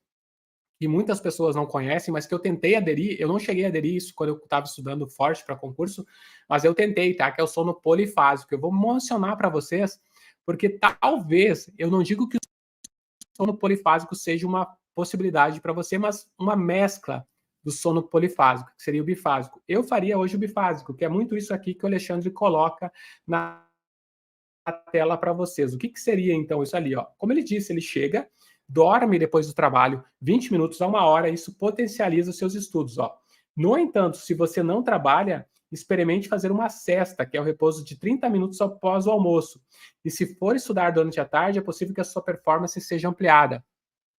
que muitas pessoas não conhecem, mas que eu tentei aderir, eu não cheguei a aderir isso quando eu estava estudando forte para concurso, mas eu tentei, tá? Que é o sono polifásico. Eu vou mencionar para vocês, porque talvez, eu não digo que o sono polifásico seja uma possibilidade para você, mas uma mescla do sono polifásico, que seria o bifásico. Eu faria hoje o bifásico, que é muito isso aqui que o Alexandre coloca na tela para vocês. O que seria, então, isso ali? Ó? Como ele disse, ele chega, dorme depois do trabalho 20 minutos a 1 hora, isso potencializa os seus estudos. Ó. No entanto, se você não trabalha, experimente fazer uma sesta, que é o repouso de 30 minutos após o almoço. E se for estudar durante a tarde, é possível que a sua performance seja ampliada.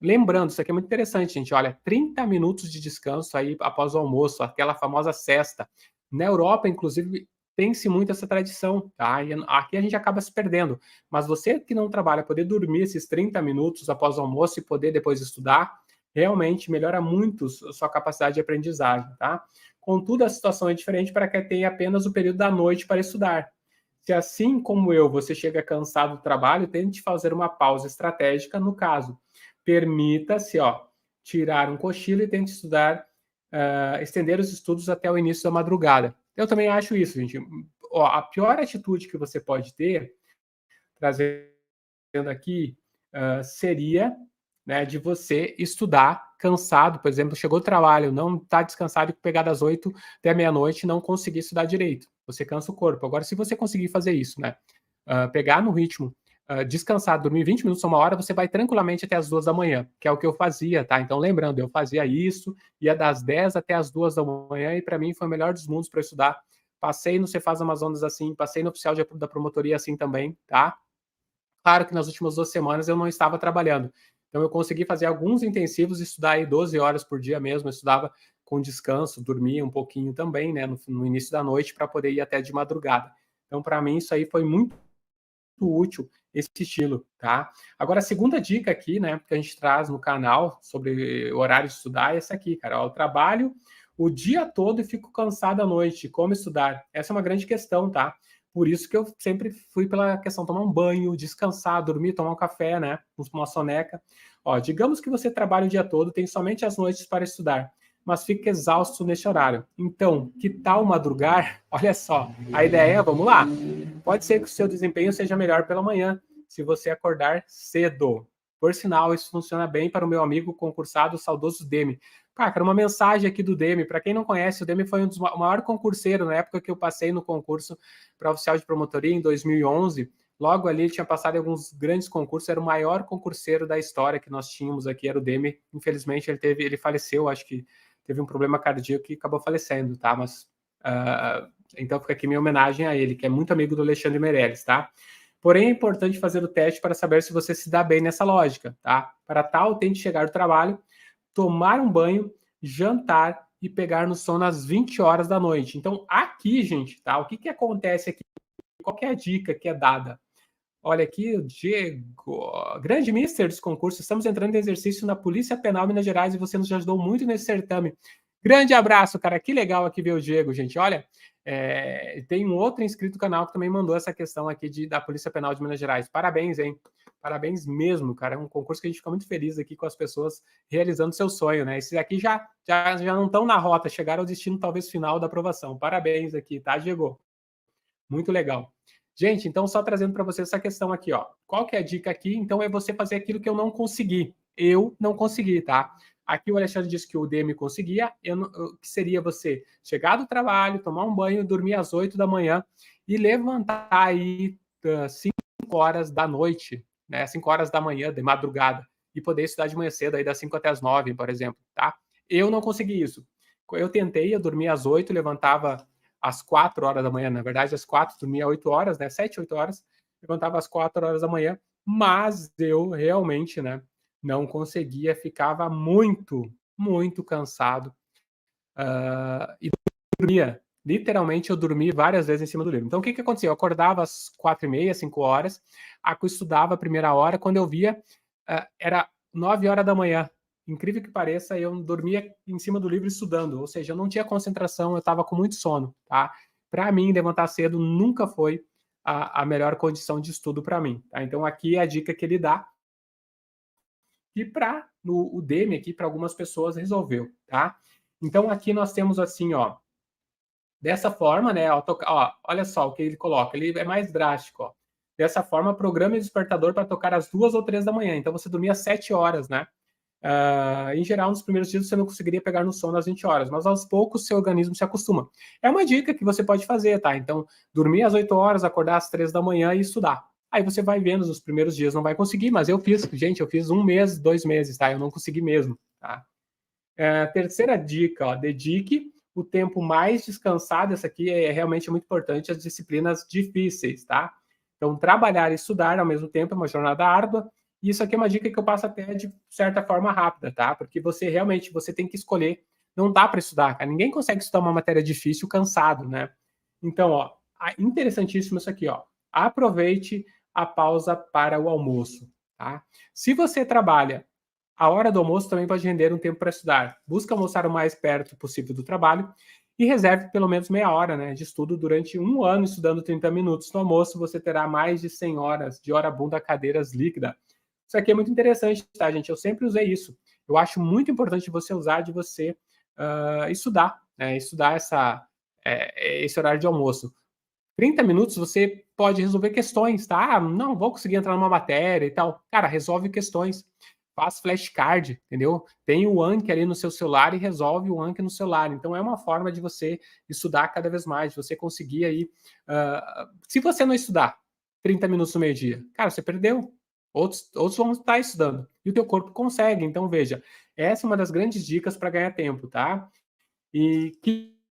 Lembrando, isso aqui é muito interessante, gente. Olha, 30 minutos de descanso aí após o almoço, aquela famosa sesta. Na Europa, inclusive, tem-se muito essa tradição, tá? E aqui a gente acaba se perdendo. Mas você que não trabalha, poder dormir esses 30 minutos após o almoço e poder depois estudar, realmente melhora muito a sua capacidade de aprendizagem, tá? Contudo, a situação é diferente para quem tem apenas o período da noite para estudar. Se assim como eu, você chega cansado do trabalho, tente fazer uma pausa estratégica no caso. Permita-se, tirar um cochilo e tente estudar, estender os estudos até o início da madrugada. Eu também acho isso, gente. A pior atitude que você pode ter, trazendo aqui, seria, né, de você estudar cansado, por exemplo, chegou do trabalho, não está descansado e pegar das 8 até meia-noite e não conseguir estudar direito. Você cansa o corpo. Agora, se você conseguir fazer isso, né, pegar no ritmo descansar, dormir 20 minutos ou 1 hora, você vai tranquilamente até as 2 da manhã, que é o que eu fazia, tá? Então, lembrando, eu fazia isso, ia das 10 até as 2 da manhã, e para mim foi o melhor dos mundos para estudar. Passei no Cefaz Amazonas assim, passei no oficial da promotoria assim também, tá? Claro que nas últimas 2 semanas eu não estava trabalhando, então eu consegui fazer alguns intensivos, estudar aí 12 horas por dia mesmo, eu estudava com descanso, dormia um pouquinho também, né, no início da noite, para poder ir até de madrugada. Então, para mim, isso aí foi muito útil, esse estilo, tá? Agora, a segunda dica aqui, né, que a gente traz no canal sobre o horário de estudar é essa aqui, cara. Ó, eu trabalho o dia todo e fico cansado à noite. Como estudar? Essa é uma grande questão, tá? Por isso que eu sempre fui pela questão de tomar um banho, descansar, dormir, tomar um café, né? Uma soneca. Ó, digamos que você trabalha o dia todo, tem somente as noites para estudar, mas fica exausto neste horário. Então, que tal madrugar? Olha só, a ideia é, vamos lá. Pode ser que o seu desempenho seja melhor pela manhã, se você acordar cedo. Por sinal, isso funciona bem para o meu amigo concursado, o saudoso Demi. Pá, cara, uma mensagem aqui do Demi. Para quem não conhece, o Demi foi um dos maiores concurseiros na época que eu passei no concurso para oficial de promotoria em 2011. Logo ali, ele tinha passado em alguns grandes concursos, era o maior concurseiro da história que nós tínhamos aqui, era o Demi. Infelizmente, ele faleceu, acho que teve um problema cardíaco e acabou falecendo, tá? Mas, então fica aqui minha homenagem a ele, que é muito amigo do Alexandre Meirelles, tá? Porém, é importante fazer o teste para saber se você se dá bem nessa lógica, tá? Para tal, tente chegar do trabalho, tomar um banho, jantar e pegar no sono às 20 horas da noite. Então, aqui, gente, tá? O que acontece aqui? Qual que é a dica que é dada? Olha aqui, o Diego, grande mister dos concursos, estamos entrando em exercício na Polícia Penal Minas Gerais e você nos ajudou muito nesse certame. Grande abraço, cara, que legal aqui ver o Diego, gente. Olha, tem um outro inscrito do canal que também mandou essa questão aqui da Polícia Penal de Minas Gerais. Parabéns, hein? Parabéns mesmo, cara. É um concurso que a gente fica muito feliz aqui com as pessoas realizando seu sonho, né? Esses aqui já não estão na rota, chegaram ao destino talvez final da aprovação. Parabéns aqui, tá, Diego? Muito legal. Gente, então só trazendo para vocês essa questão aqui, ó. Qual que é a dica aqui? Então é você fazer aquilo que eu não consegui. Eu não consegui, tá? Aqui o Alexandre disse que o Demi conseguia, que seria você chegar do trabalho, tomar um banho, dormir às 8 da manhã e levantar aí 5 horas da noite, né? 5 horas da manhã, de madrugada, e poder estudar de manhã cedo, aí das 5 até as 9, por exemplo, tá? Eu não consegui isso. Eu tentei, eu dormia às 8, levantava às 4 horas da manhã, na verdade, às 4, dormia 8 horas, né? 7, 8 horas, levantava às 4 horas da manhã, mas eu realmente, né, não conseguia, ficava muito, muito cansado. E dormia. Literalmente, eu dormi várias vezes em cima do livro. Então, o que acontecia? Eu acordava às 4h30, 5 horas, eu estudava a primeira hora, quando eu via, era 9 horas da manhã. Incrível que pareça, eu dormia em cima do livro estudando, ou seja, eu não tinha concentração, eu estava com muito sono, tá? Para mim, levantar cedo nunca foi a melhor condição de estudo para mim, tá? Então, aqui é a dica que ele dá, e para o Demi aqui, para algumas pessoas, resolveu, tá? Então, aqui nós temos assim, ó, dessa forma, né, ó, olha só o que ele coloca, ele é mais drástico, ó. Dessa forma, programe o despertador para tocar às 2 ou 3 da manhã, então você dormia 7 horas, né? Em geral, nos primeiros dias você não conseguiria pegar no sono às 20 horas, mas aos poucos seu organismo se acostuma. É uma dica que você pode fazer, tá? Então, dormir às 8 horas, acordar às 3 da manhã e estudar. Aí você vai vendo, nos primeiros dias não vai conseguir, mas eu fiz, gente, eu fiz 1 mês, 2 meses, tá? Eu não consegui mesmo, tá? Terceira dica, ó, dedique o tempo mais descansado, essa aqui é realmente muito importante, as disciplinas difíceis, tá? Então, trabalhar e estudar ao mesmo tempo é uma jornada árdua, e isso aqui é uma dica que eu passo até de certa forma rápida, tá? Porque você realmente, você tem que escolher, não dá para estudar, cara. Ninguém consegue estudar uma matéria difícil cansado, né? Então, ó, interessantíssimo isso aqui, ó. Aproveite a pausa para o almoço, tá? Se você trabalha, a hora do almoço também pode render um tempo para estudar. Busca almoçar o mais perto possível do trabalho e reserve pelo menos meia hora, né, de estudo durante 1 ano, estudando 30 minutos no almoço, você terá mais de 100 horas de hora bunda cadeiras líquida. Isso aqui é muito interessante, tá, gente? Eu sempre usei isso. Eu acho muito importante você usar de você estudar, né? Estudar esse horário de almoço. 30 minutos você pode resolver questões, tá? Não vou conseguir entrar numa matéria e tal. Cara, resolve questões. Faz flashcard, entendeu? Tem o Anki ali no seu celular e resolve o Anki no celular. Então, é uma forma de você estudar cada vez mais, de você conseguir aí... se você não estudar, 30 minutos no meio-dia? Cara, você perdeu. Outros vão estar estudando. E o teu corpo consegue. Então, veja, essa é uma das grandes dicas para ganhar tempo, tá? E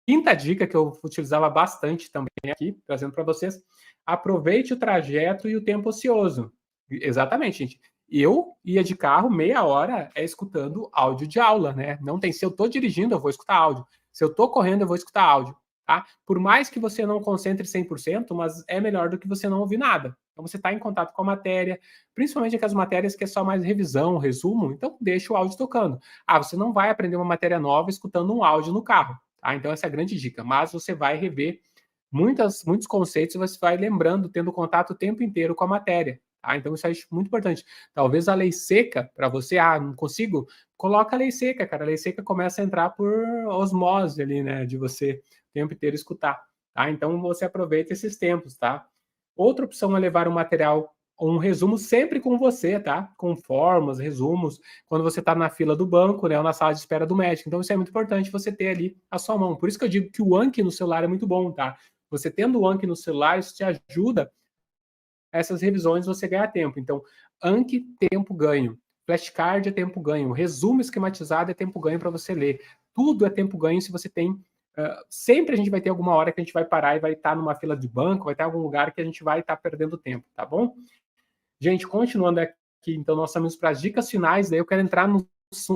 quinta dica que eu utilizava bastante também aqui, trazendo para vocês, aproveite o trajeto e o tempo ocioso. Exatamente, gente. Eu ia de carro meia hora escutando áudio de aula, né? Não tem, se eu estou dirigindo, eu vou escutar áudio. Se eu estou correndo, eu vou escutar áudio. Tá? Por mais que você não concentre 100%, mas é melhor do que você não ouvir nada. Então você está em contato com a matéria, principalmente aquelas matérias que é só mais revisão, resumo, então deixa o áudio tocando. Você não vai aprender uma matéria nova escutando um áudio no carro. Tá? Então essa é a grande dica, mas você vai rever muitos conceitos e você vai lembrando, tendo contato o tempo inteiro com a matéria. Tá? Então isso é muito importante. Talvez a lei seca, para você, não consigo, coloca a lei seca, cara. A lei seca começa a entrar por osmose ali, né, de você o tempo inteiro escutar. Tá? Então você aproveita esses tempos, tá? Outra opção é levar um material, um resumo sempre com você, tá? Com formas, resumos, quando você está na fila do banco, né, ou na sala de espera do médico. Então isso é muito importante você ter ali a sua mão. Por isso que eu digo que o Anki no celular é muito bom, tá? Você tendo o Anki no celular, isso te ajuda essas revisões você ganhar tempo. Então, Anki, tempo ganho. Flashcard é tempo ganho. Resumo esquematizado é tempo ganho para você ler. Tudo é tempo ganho se você tem. Sempre a gente vai ter alguma hora que a gente vai parar e vai estar numa fila de banco, vai ter algum lugar que a gente vai estar perdendo tempo, tá bom? Gente, continuando aqui, então nós estamos para as dicas finais, daí eu quero entrar no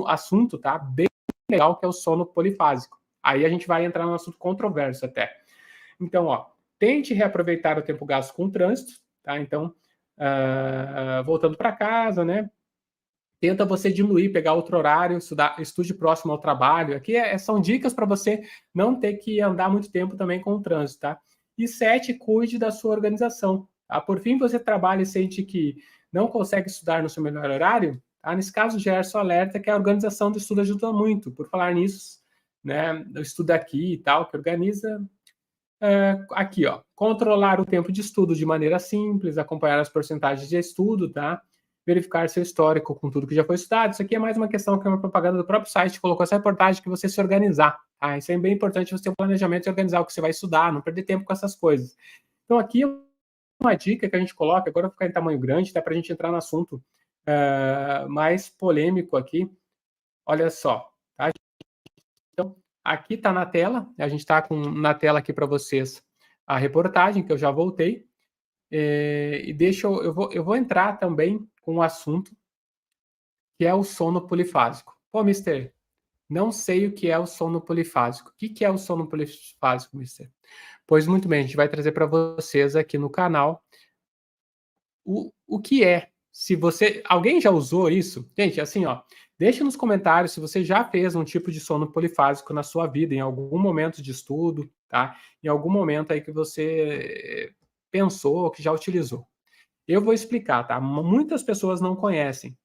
assunto, tá? Bem legal, que é o sono polifásico. Aí a gente vai entrar num assunto controverso até. Então, tente reaproveitar o tempo gasto com o trânsito, tá? Então, voltando para casa, né? Tenta você diluir, pegar outro horário, estude próximo ao trabalho. Aqui são dicas para você não ter que andar muito tempo também com o trânsito, tá? E 7, cuide da sua organização. Tá? Por fim, você trabalha e sente que não consegue estudar no seu melhor horário, tá? Nesse caso, Gerson alerta que a organização do estudo ajuda muito. Por falar nisso, né? O estudo aqui e tal, que organiza aqui, controlar o tempo de estudo de maneira simples, acompanhar as porcentagens de estudo, tá? Verificar seu histórico com tudo que já foi estudado. Isso aqui é mais uma questão que é uma propaganda do próprio site, colocou essa reportagem que você se organizar, tá? Isso é bem importante, você ter um planejamento e organizar o que você vai estudar, não perder tempo com essas coisas. Então, aqui uma dica que a gente coloca, agora vai ficar em tamanho grande, tá? Para a gente entrar no assunto mais polêmico aqui. Olha só, tá? Então, aqui está na tela, a gente está na tela aqui para vocês a reportagem, que eu já voltei. E eu vou entrar também com um assunto que é o sono polifásico. Pô, mister, não sei o que é o sono polifásico. O que é o sono polifásico, mister? Pois muito bem, a gente vai trazer para vocês aqui no canal o que é. Se você. Alguém já usou isso? Gente, assim, deixa nos comentários se você já fez um tipo de sono polifásico na sua vida, em algum momento de estudo, tá? Em algum momento aí que você pensou, que já utilizou. Eu vou explicar, tá? Muitas pessoas não conhecem,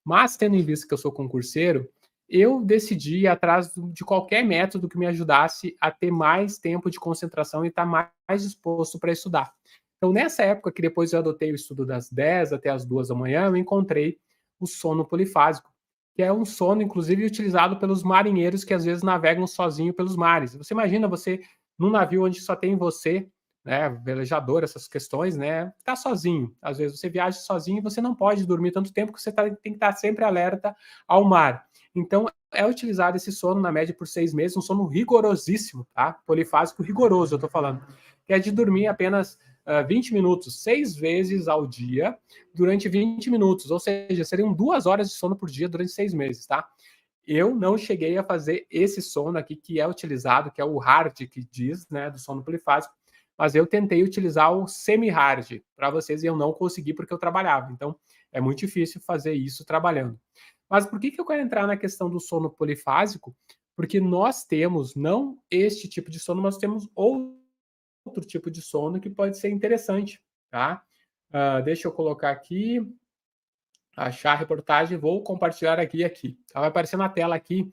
mas tendo em vista que eu sou concurseiro, eu decidi ir atrás de qualquer método que me ajudasse a ter mais tempo de concentração e estar mais disposto para estudar. Então, nessa época que depois eu adotei o estudo das 10 até as 2 da manhã, eu encontrei o sono polifásico, que é um sono, inclusive, utilizado pelos marinheiros que às vezes navegam sozinho pelos mares. Você imagina você num navio onde só tem você, né, velejador, essas questões, né, tá sozinho. Às vezes você viaja sozinho e você não pode dormir tanto tempo que você tem que estar sempre alerta ao mar. Então, é utilizado esse sono, na média, por 6 meses, um sono rigorosíssimo, tá? Polifásico rigoroso, eu tô falando. Que é de dormir apenas 20 minutos, 6 vezes ao dia, durante 20 minutos. Ou seja, seriam 2 horas de sono por dia durante 6 meses, tá? Eu não cheguei a fazer esse sono aqui que é utilizado, que é o hard, que diz, né, do sono polifásico, mas eu tentei utilizar o semi-hard para vocês e eu não consegui porque eu trabalhava. Então, é muito difícil fazer isso trabalhando. Mas por que eu quero entrar na questão do sono polifásico? Porque nós temos não este tipo de sono, mas temos outro tipo de sono que pode ser interessante, tá? Deixa eu colocar aqui, achar a reportagem, vou compartilhar aqui. Vai aparecer na tela aqui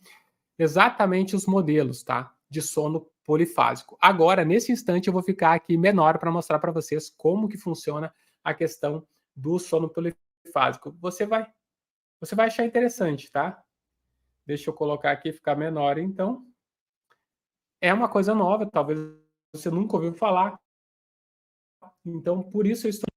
exatamente os modelos, tá? De sono polifásico. Agora, nesse instante, eu vou ficar aqui menor para mostrar para vocês como que funciona a questão do sono polifásico. Você vai achar interessante, tá? Deixa eu colocar aqui, ficar menor, então. É uma coisa nova, talvez você nunca ouviu falar. Então, por isso eu estou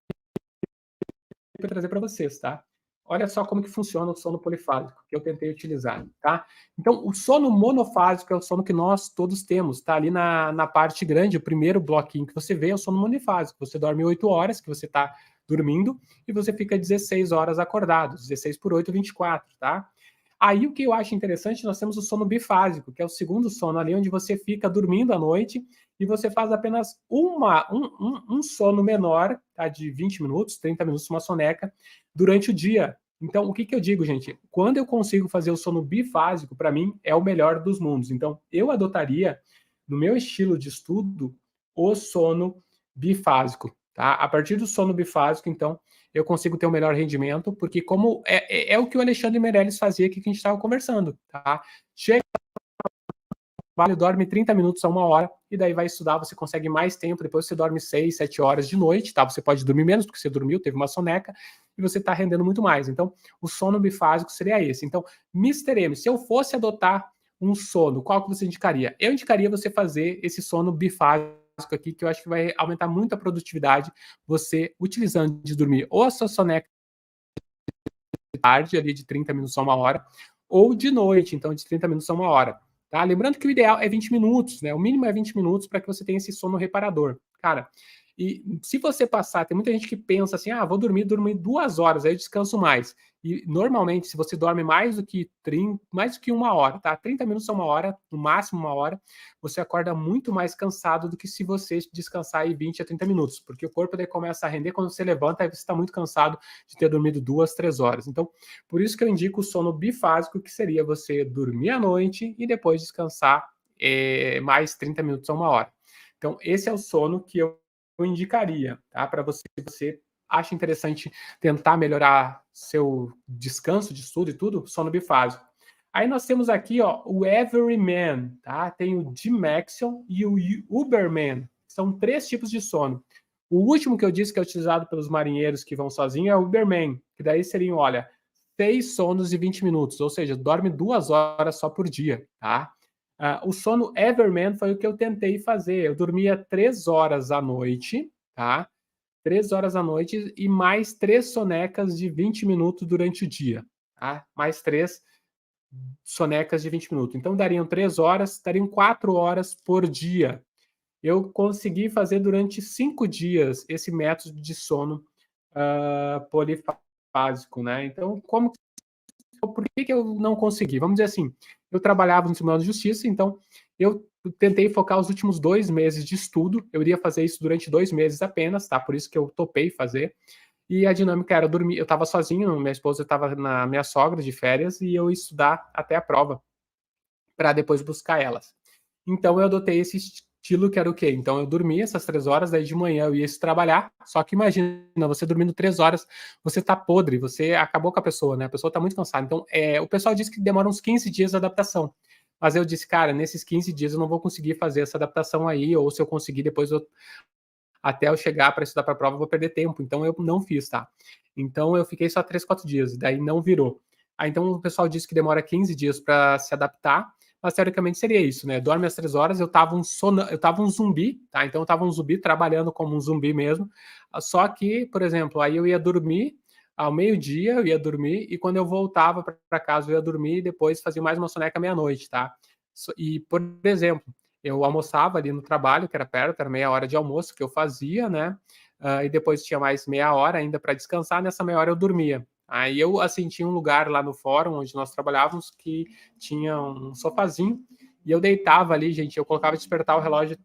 para trazer para vocês, tá? Olha só como que funciona o sono polifásico, que eu tentei utilizar, tá? Então, o sono monofásico é o sono que nós todos temos, tá? Ali na parte grande, o primeiro bloquinho que você vê é o sono monofásico. Você dorme 8 horas, que você está dormindo, e você fica 16 horas acordado. 16 por 8, 24, tá? Aí, o que eu acho interessante, nós temos o sono bifásico, que é o segundo sono ali, onde você fica dormindo à noite e você faz apenas um sono menor, tá? De 20 minutos, 30 minutos, uma soneca, durante o dia. Então, o que eu digo, gente? Quando eu consigo fazer o sono bifásico, para mim, é o melhor dos mundos. Então, eu adotaria, no meu estilo de estudo, o sono bifásico, tá? A partir do sono bifásico, então, eu consigo ter um melhor rendimento, porque como é o que o Alexandre Meirelles fazia aqui que a gente estava conversando, tá? Chega dorme 30 minutos a 1 hora, e daí vai estudar, você consegue mais tempo, depois você dorme 6, 7 horas de noite, tá? Você pode dormir menos, porque você dormiu, teve uma soneca, e você está rendendo muito mais. Então, o sono bifásico seria esse. Então, Mr. M, se eu fosse adotar um sono, qual que você indicaria? Eu indicaria você fazer esse sono bifásico aqui, que eu acho que vai aumentar muito a produtividade, você utilizando de dormir ou a sua soneca de tarde, ali de 30 minutos a 1 hora, ou de noite, então de 30 minutos a 1 hora. Tá? Lembrando que o ideal é 20 minutos, né? O mínimo é 20 minutos para que você tenha esse sono reparador. Cara, e se você passar, tem muita gente que pensa assim, vou dormir 2 horas, aí eu descanso mais. E normalmente, se você dorme mais do que 1 hora, tá? 30 minutos a 1 hora, no máximo 1 hora, você acorda muito mais cansado do que se você descansar aí 20 a 30 minutos, porque o corpo daí começa a render, quando você levanta, aí você está muito cansado de ter dormido 2, 3 horas. Então, por isso que eu indico o sono bifásico, que seria você dormir à noite e depois descansar mais 30 minutos a 1 hora. Então, esse é o sono que eu indicaria, tá? Para você acha interessante tentar melhorar seu descanso de estudo e tudo, sono bifásico. Aí nós temos aqui, ó, o Everyman, tá? Tem o Dymaxion e o Uberman. São 3 tipos de sono. O último que eu disse que é utilizado pelos marinheiros que vão sozinhos é o Uberman, que daí seriam, olha, 6 sonos de 20 minutos, ou seja, dorme 2 horas só por dia, tá? O sono Everman foi o que eu tentei fazer. Eu dormia 3 horas à noite, tá? 3 horas à noite e mais 3 sonecas de 20 minutos durante o dia, tá? Mais 3 sonecas de 20 minutos. Então, dariam 3 horas, dariam 4 horas por dia. Eu consegui fazer durante 5 dias esse método de sono polifásico, né? Então, por que eu não consegui? Vamos dizer assim, eu trabalhava no Tribunal de Justiça, então eu tentei focar os últimos 2 meses de estudo, eu iria fazer isso durante 2 meses apenas, tá? Por isso que eu topei fazer. E a dinâmica era dormir, eu estava sozinho, minha esposa estava na minha sogra de férias, e eu ia estudar até a prova, para depois buscar elas. Então eu adotei esse estilo que era o quê? Então eu dormia essas 3 horas, daí de manhã eu ia trabalhar, só que imagina, você dormindo 3 horas, você tá podre, você acabou com a pessoa, né? A pessoa tá muito cansada. Então, o pessoal diz que demora uns 15 dias de adaptação. Mas eu disse, cara, nesses 15 dias eu não vou conseguir fazer essa adaptação aí, ou se eu conseguir, depois até eu chegar para estudar para a prova, eu vou perder tempo. Então eu não fiz, tá? Então eu fiquei só 3, 4 dias, daí não virou. Aí então o pessoal disse que demora 15 dias para se adaptar, mas teoricamente seria isso, né? Dorme às 3 horas, eu tava um zumbi, tá? Então eu tava um zumbi trabalhando como um zumbi mesmo. Só que, por exemplo, aí eu ia dormir ao meio-dia, eu ia dormir, e quando eu voltava para casa eu ia dormir e depois fazia mais uma soneca meia-noite, tá? E, por exemplo, eu almoçava ali no trabalho, que era perto, era meia hora de almoço que eu fazia, né? E depois tinha mais meia hora ainda para descansar, nessa meia hora eu dormia. Aí eu, assim, tinha um lugar lá no fórum onde nós trabalhávamos que tinha um sofazinho, e eu deitava ali, gente, eu colocava despertar o relógio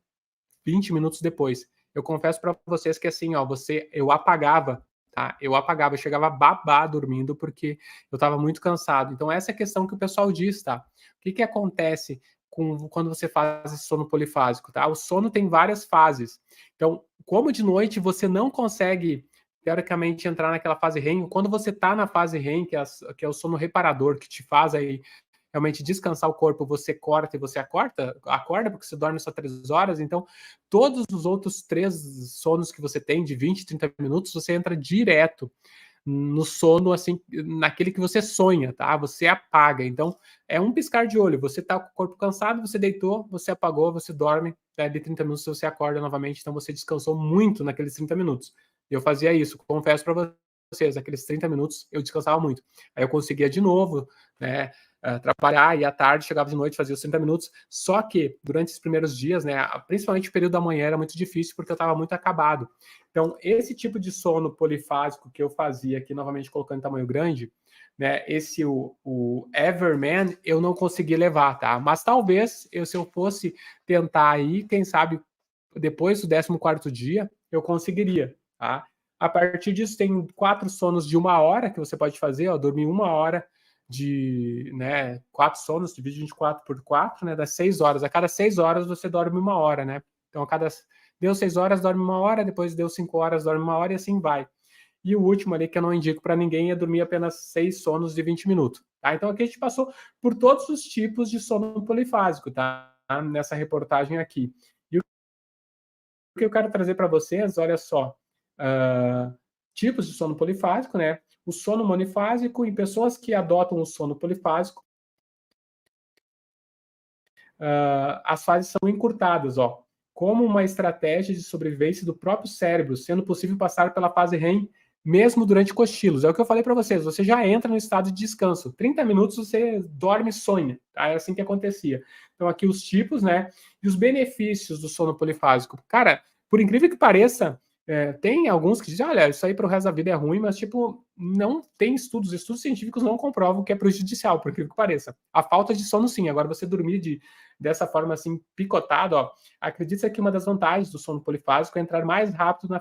20 minutos depois. Eu confesso para vocês que assim, ó, eu apagava, tá? Eu apagava, eu chegava a babar dormindo porque eu estava muito cansado. Então essa é a questão que o pessoal diz, tá? O que acontece quando você faz esse sono polifásico, tá? O sono tem várias fases. Então, como de noite você não consegue teoricamente entrar naquela fase REM, quando você está na fase REM, que é o sono reparador, que te faz aí realmente descansar o corpo, você corta e você acorda porque você dorme só 3 horas, então todos os outros 3 sonos que você tem, de 20, 30 minutos, você entra direto no sono, assim, naquele que você sonha, tá? Você apaga. Então, é um piscar de olho. Você tá com o corpo cansado, você deitou, você apagou, você dorme, de 30 minutos você acorda novamente, então você descansou muito naqueles 30 minutos. Eu fazia isso, confesso para vocês, aqueles 30 minutos eu descansava muito. Aí eu conseguia de novo, né, trabalhar, e à tarde, chegava de noite, fazia os 30 minutos, só que durante os primeiros dias, né, principalmente o período da manhã era muito difícil, porque eu estava muito acabado. Então, esse tipo de sono polifásico que eu fazia aqui, novamente colocando em tamanho grande, né, o Everman, eu não consegui levar, tá? Mas talvez, se eu fosse tentar aí, quem sabe, depois do 14º dia, eu conseguiria, tá? A partir disso, tem 4 sonos de 1 hora que você pode fazer, ó, dormir 1 hora de, né, 4 sonos, divide 24 por 4, né, das 6 horas. A cada 6 horas você dorme 1 hora, né? Então, deu 6 horas, dorme 1 hora, depois deu 5 horas, dorme 1 hora, e assim vai. E o último ali, que eu não indico para ninguém, é dormir apenas 6 sonos de 20 minutos, tá? Então, aqui a gente passou por todos os tipos de sono polifásico, tá? Nessa reportagem aqui. E o que eu quero trazer para vocês, olha só, tipos de sono polifásico, né? O sono monofásico, em pessoas que adotam o sono polifásico, as fases são encurtadas, ó, como uma estratégia de sobrevivência do próprio cérebro, sendo possível passar pela fase REM mesmo durante cochilos. É o que eu falei para vocês, você já entra no estado de descanso. 30 minutos você dorme e sonha, tá? É assim que acontecia. Então aqui os tipos, né? E os benefícios do sono polifásico. Cara, por incrível que pareça, tem alguns que dizem, olha, isso aí para o resto da vida é ruim, mas, tipo, não tem estudos científicos não comprovam que é prejudicial, por incrível que pareça. A falta de sono, sim. Agora, você dormir dessa forma, assim, picotado, ó, acredita que uma das vantagens do sono polifásico é entrar mais rápido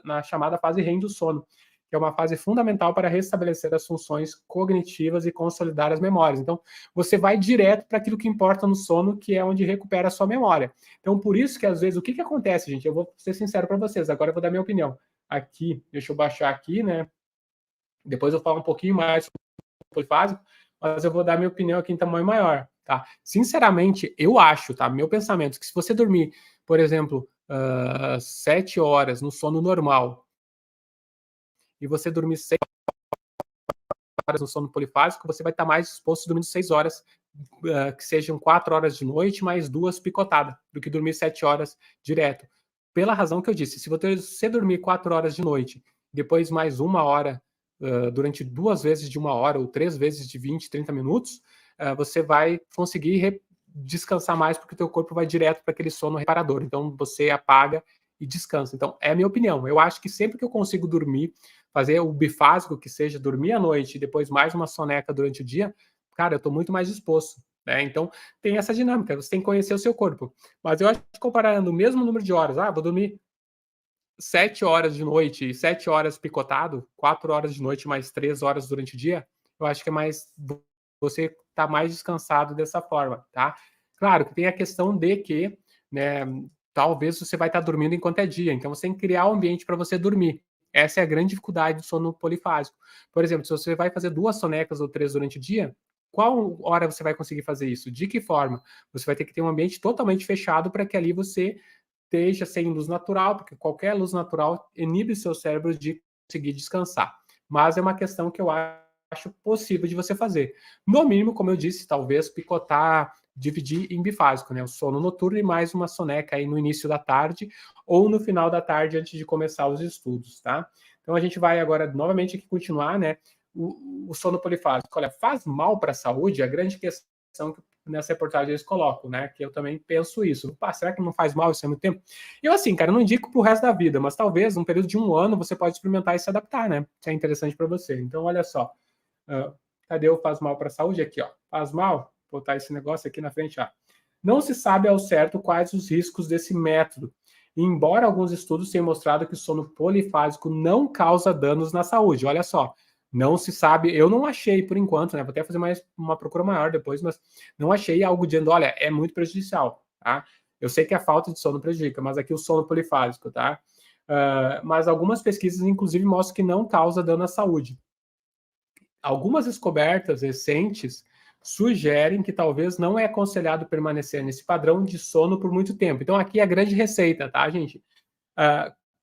na chamada fase REM do sono, que é uma fase fundamental para restabelecer as funções cognitivas e consolidar as memórias. Então, você vai direto para aquilo que importa no sono, que é onde recupera a sua memória. Então, por isso que, às vezes, o que acontece, gente? Eu vou ser sincero para vocês, agora eu vou dar minha opinião. Aqui, deixa eu baixar aqui, né? Depois eu falo um pouquinho mais sobre o polifásico, mas eu vou dar minha opinião aqui em tamanho maior, tá? Sinceramente, eu acho, tá? Meu pensamento, que se você dormir, por exemplo, 7 horas no sono normal, e você dormir 6 horas no sono polifásico, você vai estar mais disposto dormindo 6 horas, que sejam 4 horas de noite, mais 2 picotadas, do que dormir 7 horas direto. Pela razão que eu disse, se você dormir 4 horas de noite, depois mais 1 hora, durante 2 vezes de 1 hora, ou 3 vezes de 20, 30 minutos, você vai conseguir descansar mais, porque o teu corpo vai direto para aquele sono reparador. Então, você apaga e descansa. Então, é a minha opinião. Eu acho que sempre que eu consigo dormir, fazer o bifásico, que seja dormir à noite e depois mais uma soneca durante o dia, cara, eu estou muito mais disposto, né? Então, tem essa dinâmica, você tem que conhecer o seu corpo. Mas eu acho que comparando o mesmo número de horas, vou dormir 7 horas de noite e 7 horas picotado, 4 horas de noite mais 3 horas durante o dia, eu acho que é mais, você tá mais descansado dessa forma, tá? Claro que tem a questão de que, né, talvez você vai estar dormindo enquanto é dia, então você tem que criar um ambiente para você dormir. Essa é a grande dificuldade do sono polifásico. Por exemplo, se você vai fazer 2 sonecas ou 3 durante o dia, qual hora você vai conseguir fazer isso? De que forma? Você vai ter que ter um ambiente totalmente fechado para que ali você esteja sem luz natural, porque qualquer luz natural inibe seu cérebro de conseguir descansar. Mas é uma questão que eu acho possível de você fazer. No mínimo, como eu disse, talvez picotar, dividir em bifásico, né? O sono noturno e mais uma soneca aí no início da tarde ou no final da tarde antes de começar os estudos, tá? Então a gente vai agora novamente aqui continuar, né? O sono polifásico. Olha, faz mal para a saúde? A grande questão que nessa reportagem eles colocam, né? Que eu também penso isso. Pá, será que não faz mal isso há muito tempo? Eu, assim, cara, não indico pro resto da vida, mas talvez num período de 1 ano você pode experimentar e se adaptar, né? Se é interessante para você. Então, olha só. Cadê o faz mal para a saúde? Aqui, ó. Faz mal? Vou botar esse negócio aqui na frente, ó. Não se sabe ao certo quais os riscos desse método. E embora alguns estudos tenham mostrado que o sono polifásico não causa danos na saúde. Olha só. Não se sabe, eu não achei por enquanto, né? Vou até fazer mais uma procura maior depois, mas não achei algo dizendo, olha, é muito prejudicial, tá? Eu sei que a falta de sono prejudica, mas aqui o sono polifásico, tá? Mas algumas pesquisas, inclusive, mostram que não causa dano à saúde. Algumas descobertas recentes sugerem que talvez não é aconselhado permanecer nesse padrão de sono por muito tempo. Então, aqui é a grande receita, tá, gente?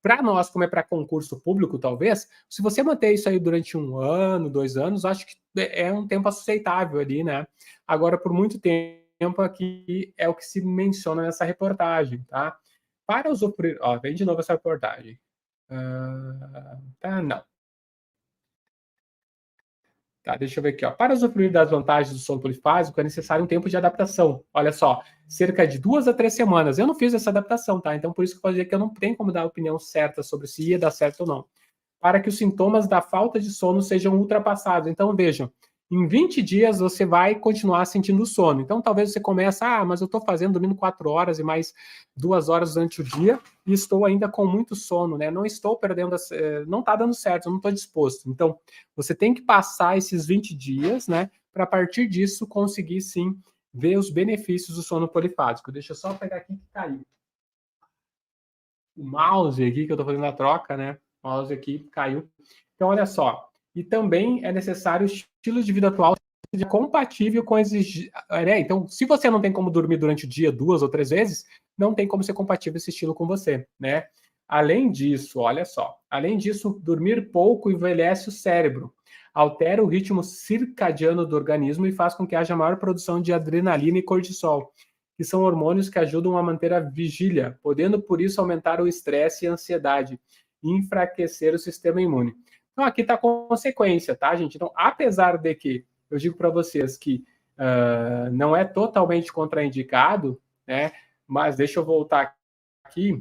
Para nós, como é para concurso público, talvez, se você manter isso aí durante 1 ano, 2 anos, acho que é um tempo aceitável ali, né? Agora, por muito tempo, aqui é o que se menciona nessa reportagem, tá? Para usufruir... Ó, vem de novo essa reportagem. Não. Tá, deixa eu ver aqui. Ó. Para usufruir das vantagens do sono polifásico, é necessário um tempo de adaptação. Olha só, cerca de 2 a 3 semanas. Eu não fiz essa adaptação, tá? Então, por isso que eu posso dizer que eu não tenho como dar a opinião certa sobre se ia dar certo ou não. Para que os sintomas da falta de sono sejam ultrapassados. Então, vejam, em 20 dias você vai continuar sentindo sono. Então, talvez você comece, mas eu estou dormindo 4 horas e mais 2 horas durante o dia e estou ainda com muito sono, né? Não estou perdendo, não está dando certo, eu não estou disposto. Então, você tem que passar esses 20 dias, né? Para a partir disso conseguir, sim, ver os benefícios do sono polifásico. Deixa eu só pegar aqui que caiu. O mouse aqui, que eu estou fazendo a troca, né? O mouse aqui caiu. Então, olha só. E também é necessário estilo de vida atual seja compatível com então, se você não tem como dormir durante o dia 2 ou 3 vezes, não tem como ser compatível esse estilo com você, né? Além disso, olha só. Além disso, dormir pouco envelhece o cérebro, altera o ritmo circadiano do organismo e faz com que haja maior produção de adrenalina e cortisol, que são hormônios que ajudam a manter a vigília, podendo por isso aumentar o estresse e a ansiedade e enfraquecer o sistema imune. Então, aqui está a consequência, tá, gente? Então, apesar de que eu digo para vocês que não é totalmente contraindicado, né? Mas deixa eu voltar aqui.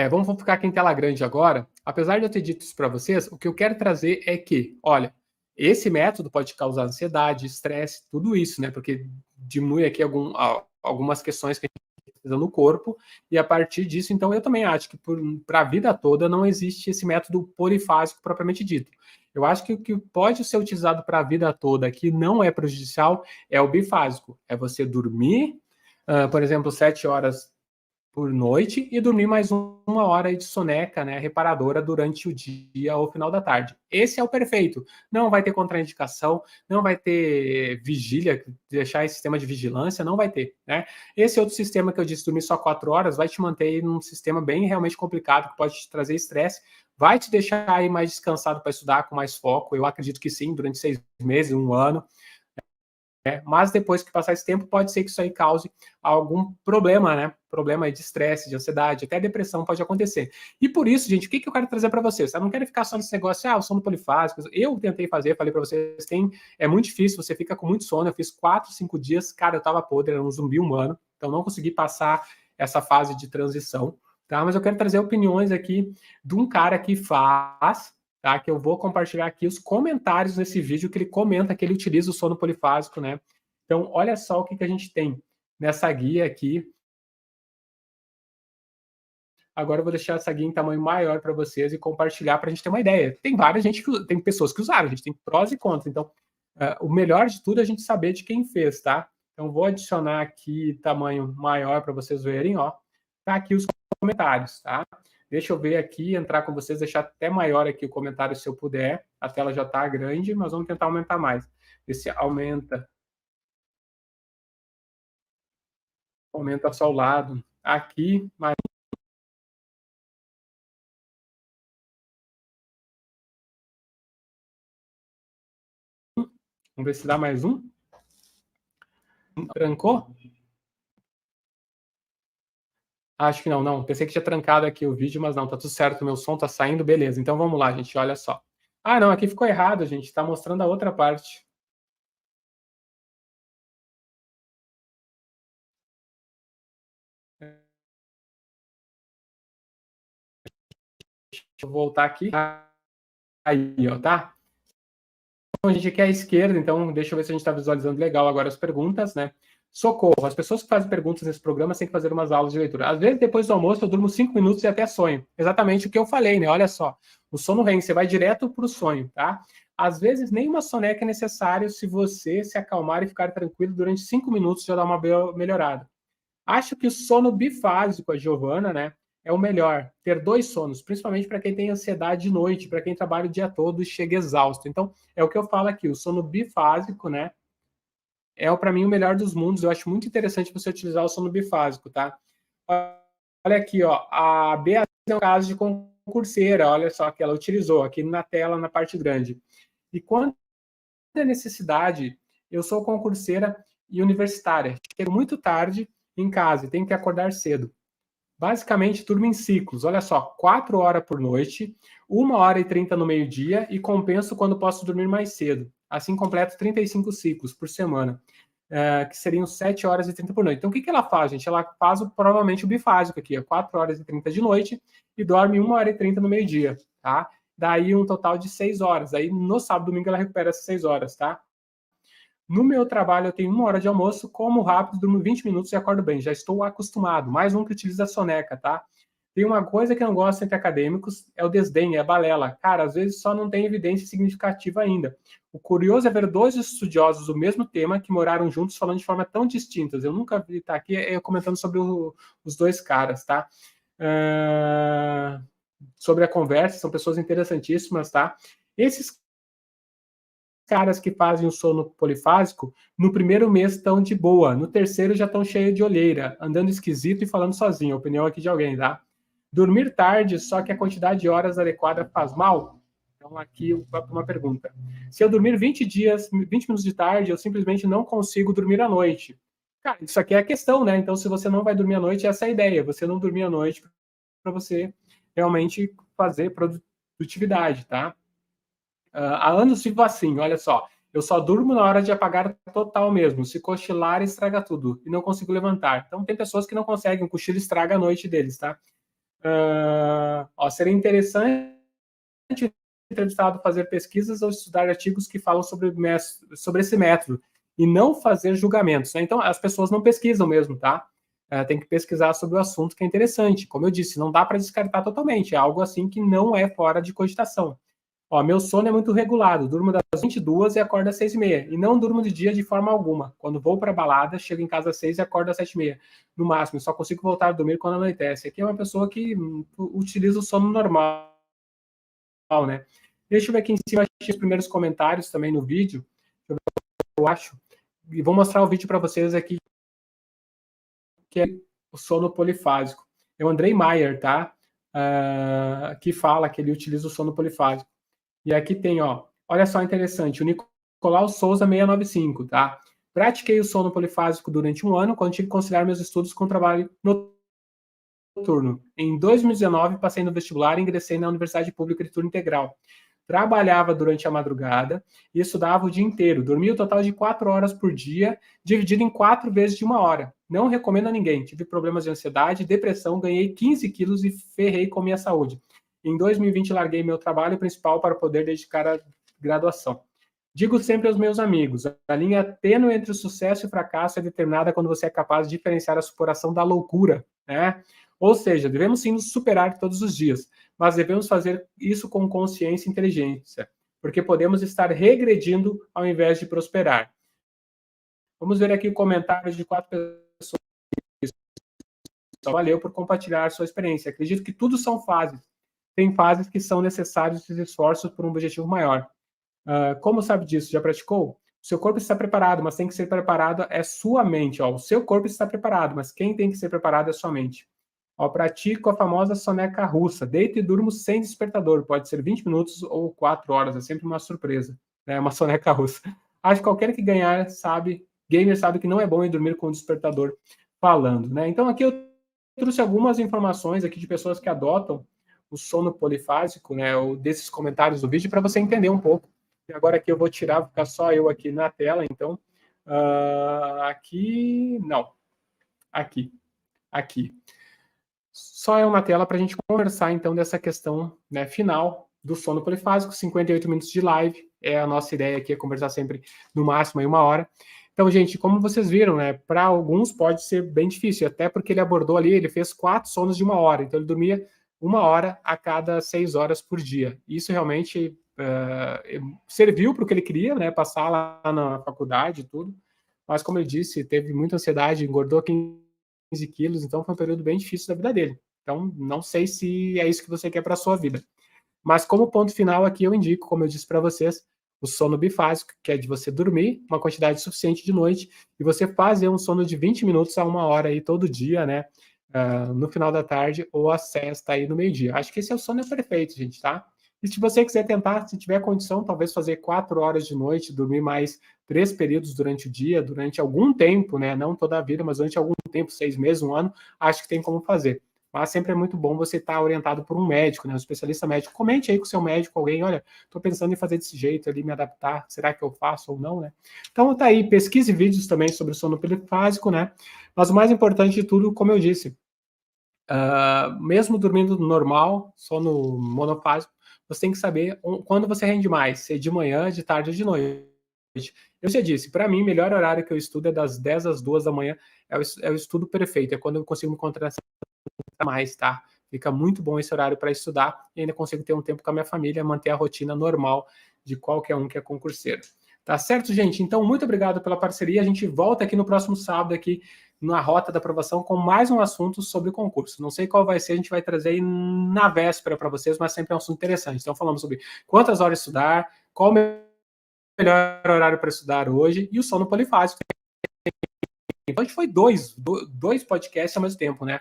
Vamos ficar aqui em tela grande agora. Apesar de eu ter dito isso para vocês, o que eu quero trazer é que, olha, esse método pode causar ansiedade, estresse, tudo isso, né? Porque diminui aqui algumas questões que a gente precisa no corpo, e a partir disso, então, eu também acho que para a vida toda não existe esse método polifásico propriamente dito. Eu acho que o que pode ser utilizado para a vida toda, que não é prejudicial, é o bifásico. É você dormir, por exemplo, 7 horas por noite e dormir mais 1 hora de soneca, né, reparadora durante o dia ou final da tarde. Esse é o perfeito. Não vai ter contraindicação, não vai ter vigília, deixar esse sistema de vigilância, não vai ter, né? Esse outro sistema que eu disse, dormir só 4 horas, vai te manter num sistema bem realmente complicado, que pode te trazer estresse, vai te deixar aí mais descansado para estudar com mais foco. Eu acredito que sim, durante 6 meses, 1 ano. Mas depois que passar esse tempo, pode ser que isso aí cause algum problema, né? Problema de estresse, de ansiedade, até depressão pode acontecer. E por isso, gente, o que eu quero trazer para vocês? Eu não quero ficar só nesse negócio, o sono polifásico. Eu tentei fazer, falei para vocês, é muito difícil, você fica com muito sono. Eu fiz 4, 5 dias, cara, eu tava podre, era um zumbi humano, então não consegui passar essa fase de transição, tá? Mas eu quero trazer opiniões aqui de um cara que faz, tá? Que eu vou compartilhar aqui os comentários nesse vídeo que ele comenta que ele utiliza o sono polifásico, né? Então, olha só o que a gente tem nessa guia aqui. Agora eu vou deixar essa guia em tamanho maior para vocês e compartilhar para a gente ter uma ideia. Tem pessoas que usaram, a gente tem prós e contras. Então, o melhor de tudo é a gente saber de quem fez, tá? Então, vou adicionar aqui tamanho maior para vocês verem, ó. Tá aqui os comentários, tá? Deixa eu ver aqui, entrar com vocês, deixar até maior aqui o comentário se eu puder. A tela já está grande, mas vamos tentar aumentar mais. Esse aumenta. Aumenta só o lado. Aqui, mais. Vamos ver se dá mais um. Trancou? Acho que não. Pensei que tinha trancado aqui o vídeo, mas não, tá tudo certo, meu som tá saindo, beleza. Então vamos lá, gente, olha só. Não, aqui ficou errado, gente, tá mostrando a outra parte. Deixa eu voltar aqui. Aí, ó, tá? Então, a gente aqui é à esquerda, então deixa eu ver se a gente está visualizando legal agora as perguntas, né? Socorro, as pessoas que fazem perguntas nesse programa têm que fazer umas aulas de leitura. Às vezes, depois do almoço, eu durmo 5 minutos e até sonho. Exatamente o que eu falei, né? Olha só, o sono REM, você vai direto para o sonho, tá? Às vezes, nem uma soneca é necessário se você se acalmar e ficar tranquilo durante 5 minutos, já dá uma melhorada. Acho que o sono bifásico, a Giovana, né? É o melhor, ter 2 sonos, principalmente para quem tem ansiedade de noite, para quem trabalha o dia todo e chega exausto. Então, é o que eu falo aqui, o sono bifásico, né? É, para mim, o melhor dos mundos. Eu acho muito interessante você utilizar o sono bifásico, tá? Olha aqui, ó, a Beatriz é um caso de concurseira, olha só que ela utilizou aqui na tela, na parte grande. E quando é necessidade, eu sou concurseira e universitária, chego muito tarde em casa e tenho que acordar cedo. basicamente durmo em ciclos. Olha só, 4 horas por noite, 1h30 no meio-dia e compenso quando posso dormir mais cedo. Assim completo 35 ciclos por semana, que seriam 7h30 por noite. Então, o que ela faz, gente? Ela faz provavelmente o bifásico aqui, 4h30 de noite e dorme 1h30 no meio-dia, tá? Daí um total de 6 horas. Aí no sábado e domingo ela recupera essas 6 horas, tá? No meu trabalho, eu tenho 1 hora de almoço, como rápido, durmo 20 minutos e acordo bem. Já estou acostumado. Mais um que utiliza a soneca, tá? Tem uma coisa que eu não gosto entre acadêmicos, é o desdém, é a balela. Cara, às vezes só não tem evidência significativa ainda. O curioso é ver dois estudiosos do mesmo tema que moraram juntos falando de forma tão distintas. Eu nunca vi, tá aqui comentando sobre os dois caras, tá? Sobre a conversa, são pessoas interessantíssimas, tá? Esses caras que fazem o sono polifásico, no primeiro mês estão de boa, no terceiro já estão cheios de olheira, andando esquisito e falando sozinho, opinião aqui de alguém, tá? Dormir tarde, só que a quantidade de horas adequada faz mal? Então aqui uma pergunta. Se eu dormir 20 minutos de tarde, eu simplesmente não consigo dormir à noite. Cara, isso aqui é a questão, né? Então se você não vai dormir à noite, essa é a ideia, você não dormir à noite para você realmente fazer produtividade, tá? Há anos vivo assim, olha só. Eu só durmo na hora de apagar total mesmo. Se cochilar, estraga tudo. E não consigo levantar. Então, tem pessoas que não conseguem. O cochilo estraga a noite deles, tá? Seria interessante o entrevistado fazer pesquisas ou estudar artigos que falam sobre esse método. E não fazer julgamentos, né? Então, as pessoas não pesquisam mesmo, tá? Tem que pesquisar sobre o assunto, que é interessante. Como eu disse, não dá para descartar totalmente. É algo assim que não é fora de cogitação. Meu sono é muito regulado, durmo das 22 e acordo às 6h30. E não durmo de dia de forma alguma. Quando vou para a balada, chego em casa às 6 e acordo às 7h30. No máximo, só consigo voltar a dormir quando anoitece. Aqui é uma pessoa que utiliza o sono normal, né? Deixa eu ver aqui em cima, achei os primeiros comentários também no vídeo. Eu acho. E vou mostrar o vídeo para vocês aqui, que é o sono polifásico. É o Andrei Maier, tá? Que fala que ele utiliza o sono polifásico. E aqui tem, olha só interessante, o Nicolau Souza 695, tá? Pratiquei o sono polifásico durante 1 ano, quando tive que conciliar meus estudos com o trabalho noturno. Em 2019, passei no vestibular e ingressei na Universidade Pública de Turno Integral. Trabalhava durante a madrugada e estudava o dia inteiro. Dormia um total de 4 horas por dia, dividido em 4 vezes de 1 hora. Não recomendo a ninguém. Tive problemas de ansiedade, depressão, ganhei 15 quilos e ferrei com minha saúde. Em 2020, larguei meu trabalho principal para poder dedicar à graduação. Digo sempre aos meus amigos, a linha tênue entre o sucesso e o fracasso é determinada quando você é capaz de diferenciar a superação da loucura, né? Ou seja, devemos sim nos superar todos os dias, mas devemos fazer isso com consciência e inteligência, porque podemos estar regredindo ao invés de prosperar. Vamos ver aqui comentários de 4 pessoas. Valeu por compartilhar sua experiência. Acredito que tudo são fases. Tem fases que são necessários esses esforços por um objetivo maior. Como sabe disso? Já praticou? O seu corpo está preparado, mas tem que ser preparado é sua mente. O seu corpo está preparado, mas quem tem que ser preparado é sua mente. Pratico a famosa soneca russa. Deito e durmo sem despertador. Pode ser 20 minutos ou 4 horas. É sempre uma surpresa. É uma soneca russa. Acho que qualquer que ganhar gamer sabe que não é bom ir dormir com o despertador falando, né? Então aqui eu trouxe algumas informações aqui de pessoas que adotam o sono polifásico, né, desses comentários do vídeo, para você entender um pouco. E agora aqui eu vou tirar, vou ficar só eu aqui na tela, então, aqui, não, aqui, só eu na tela para a gente conversar, então, dessa questão, né, final do sono polifásico, 58 minutos de live, é a nossa ideia aqui, é conversar sempre no máximo aí 1 hora. Então, gente, como vocês viram, né, para alguns pode ser bem difícil, até porque ele abordou ali, ele fez 4 sonos de 1 hora, então ele dormia 1 hora a cada 6 horas por dia. Isso realmente serviu para o que ele queria, né? Passar lá na faculdade e tudo. Mas, como eu disse, teve muita ansiedade, engordou 15 quilos, então foi um período bem difícil da vida dele. Então, não sei se é isso que você quer para a sua vida. Mas, como ponto final aqui, eu indico, como eu disse para vocês, o sono bifásico, que é de você dormir uma quantidade suficiente de noite e você fazer um sono de 20 minutos a 1 hora aí todo dia, né? No final da tarde ou a sesta aí no meio-dia. Acho que esse é o sono perfeito, gente, tá? E se você quiser tentar, se tiver condição, talvez fazer 4 horas de noite, dormir mais 3 períodos durante o dia, durante algum tempo, né? Não toda a vida, mas durante algum tempo, 6 meses, 1 ano, acho que tem como fazer. mas sempre é muito bom você estar orientado por um médico, né, um especialista médico. Comente aí com o seu médico, alguém, olha, estou pensando em fazer desse jeito ali, me adaptar, será que eu faço ou não, né? Então tá aí, pesquise vídeos também sobre o sono polifásico, né? Mas o mais importante de tudo, como eu disse, mesmo dormindo normal, sono monofásico, você tem que saber quando você rende mais, se é de manhã, de tarde ou de noite. Eu já disse, para mim, o melhor horário que eu estudo é das 10 às 2 da manhã, é o estudo perfeito, é quando eu consigo me concentrar mais, tá? Fica muito bom esse horário para estudar e ainda consigo ter um tempo com a minha família, manter a rotina normal de qualquer um que é concurseiro. Tá certo, gente? Então, muito obrigado pela parceria. A gente volta aqui no próximo sábado, aqui na Rota da Aprovação, com mais um assunto sobre concurso. Não sei qual vai ser, a gente vai trazer aí na véspera para vocês, mas sempre é um assunto interessante. Então, falamos sobre quantas horas estudar, qual o melhor horário para estudar hoje e o sono polifásico. Então, a gente foi dois podcasts ao mesmo tempo, né?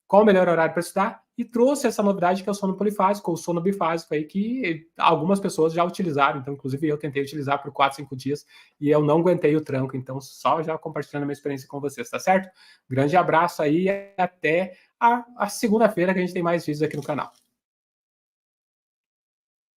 Qual o melhor horário para estudar? E trouxe essa novidade que é o sono polifásico, ou sono bifásico, aí, que algumas pessoas já utilizaram. Então, inclusive, eu tentei utilizar por 4, 5 dias e eu não aguentei o tranco. Então, só já compartilhando a minha experiência com vocês, tá certo? Grande abraço aí e até a segunda-feira que a gente tem mais vídeos aqui no canal.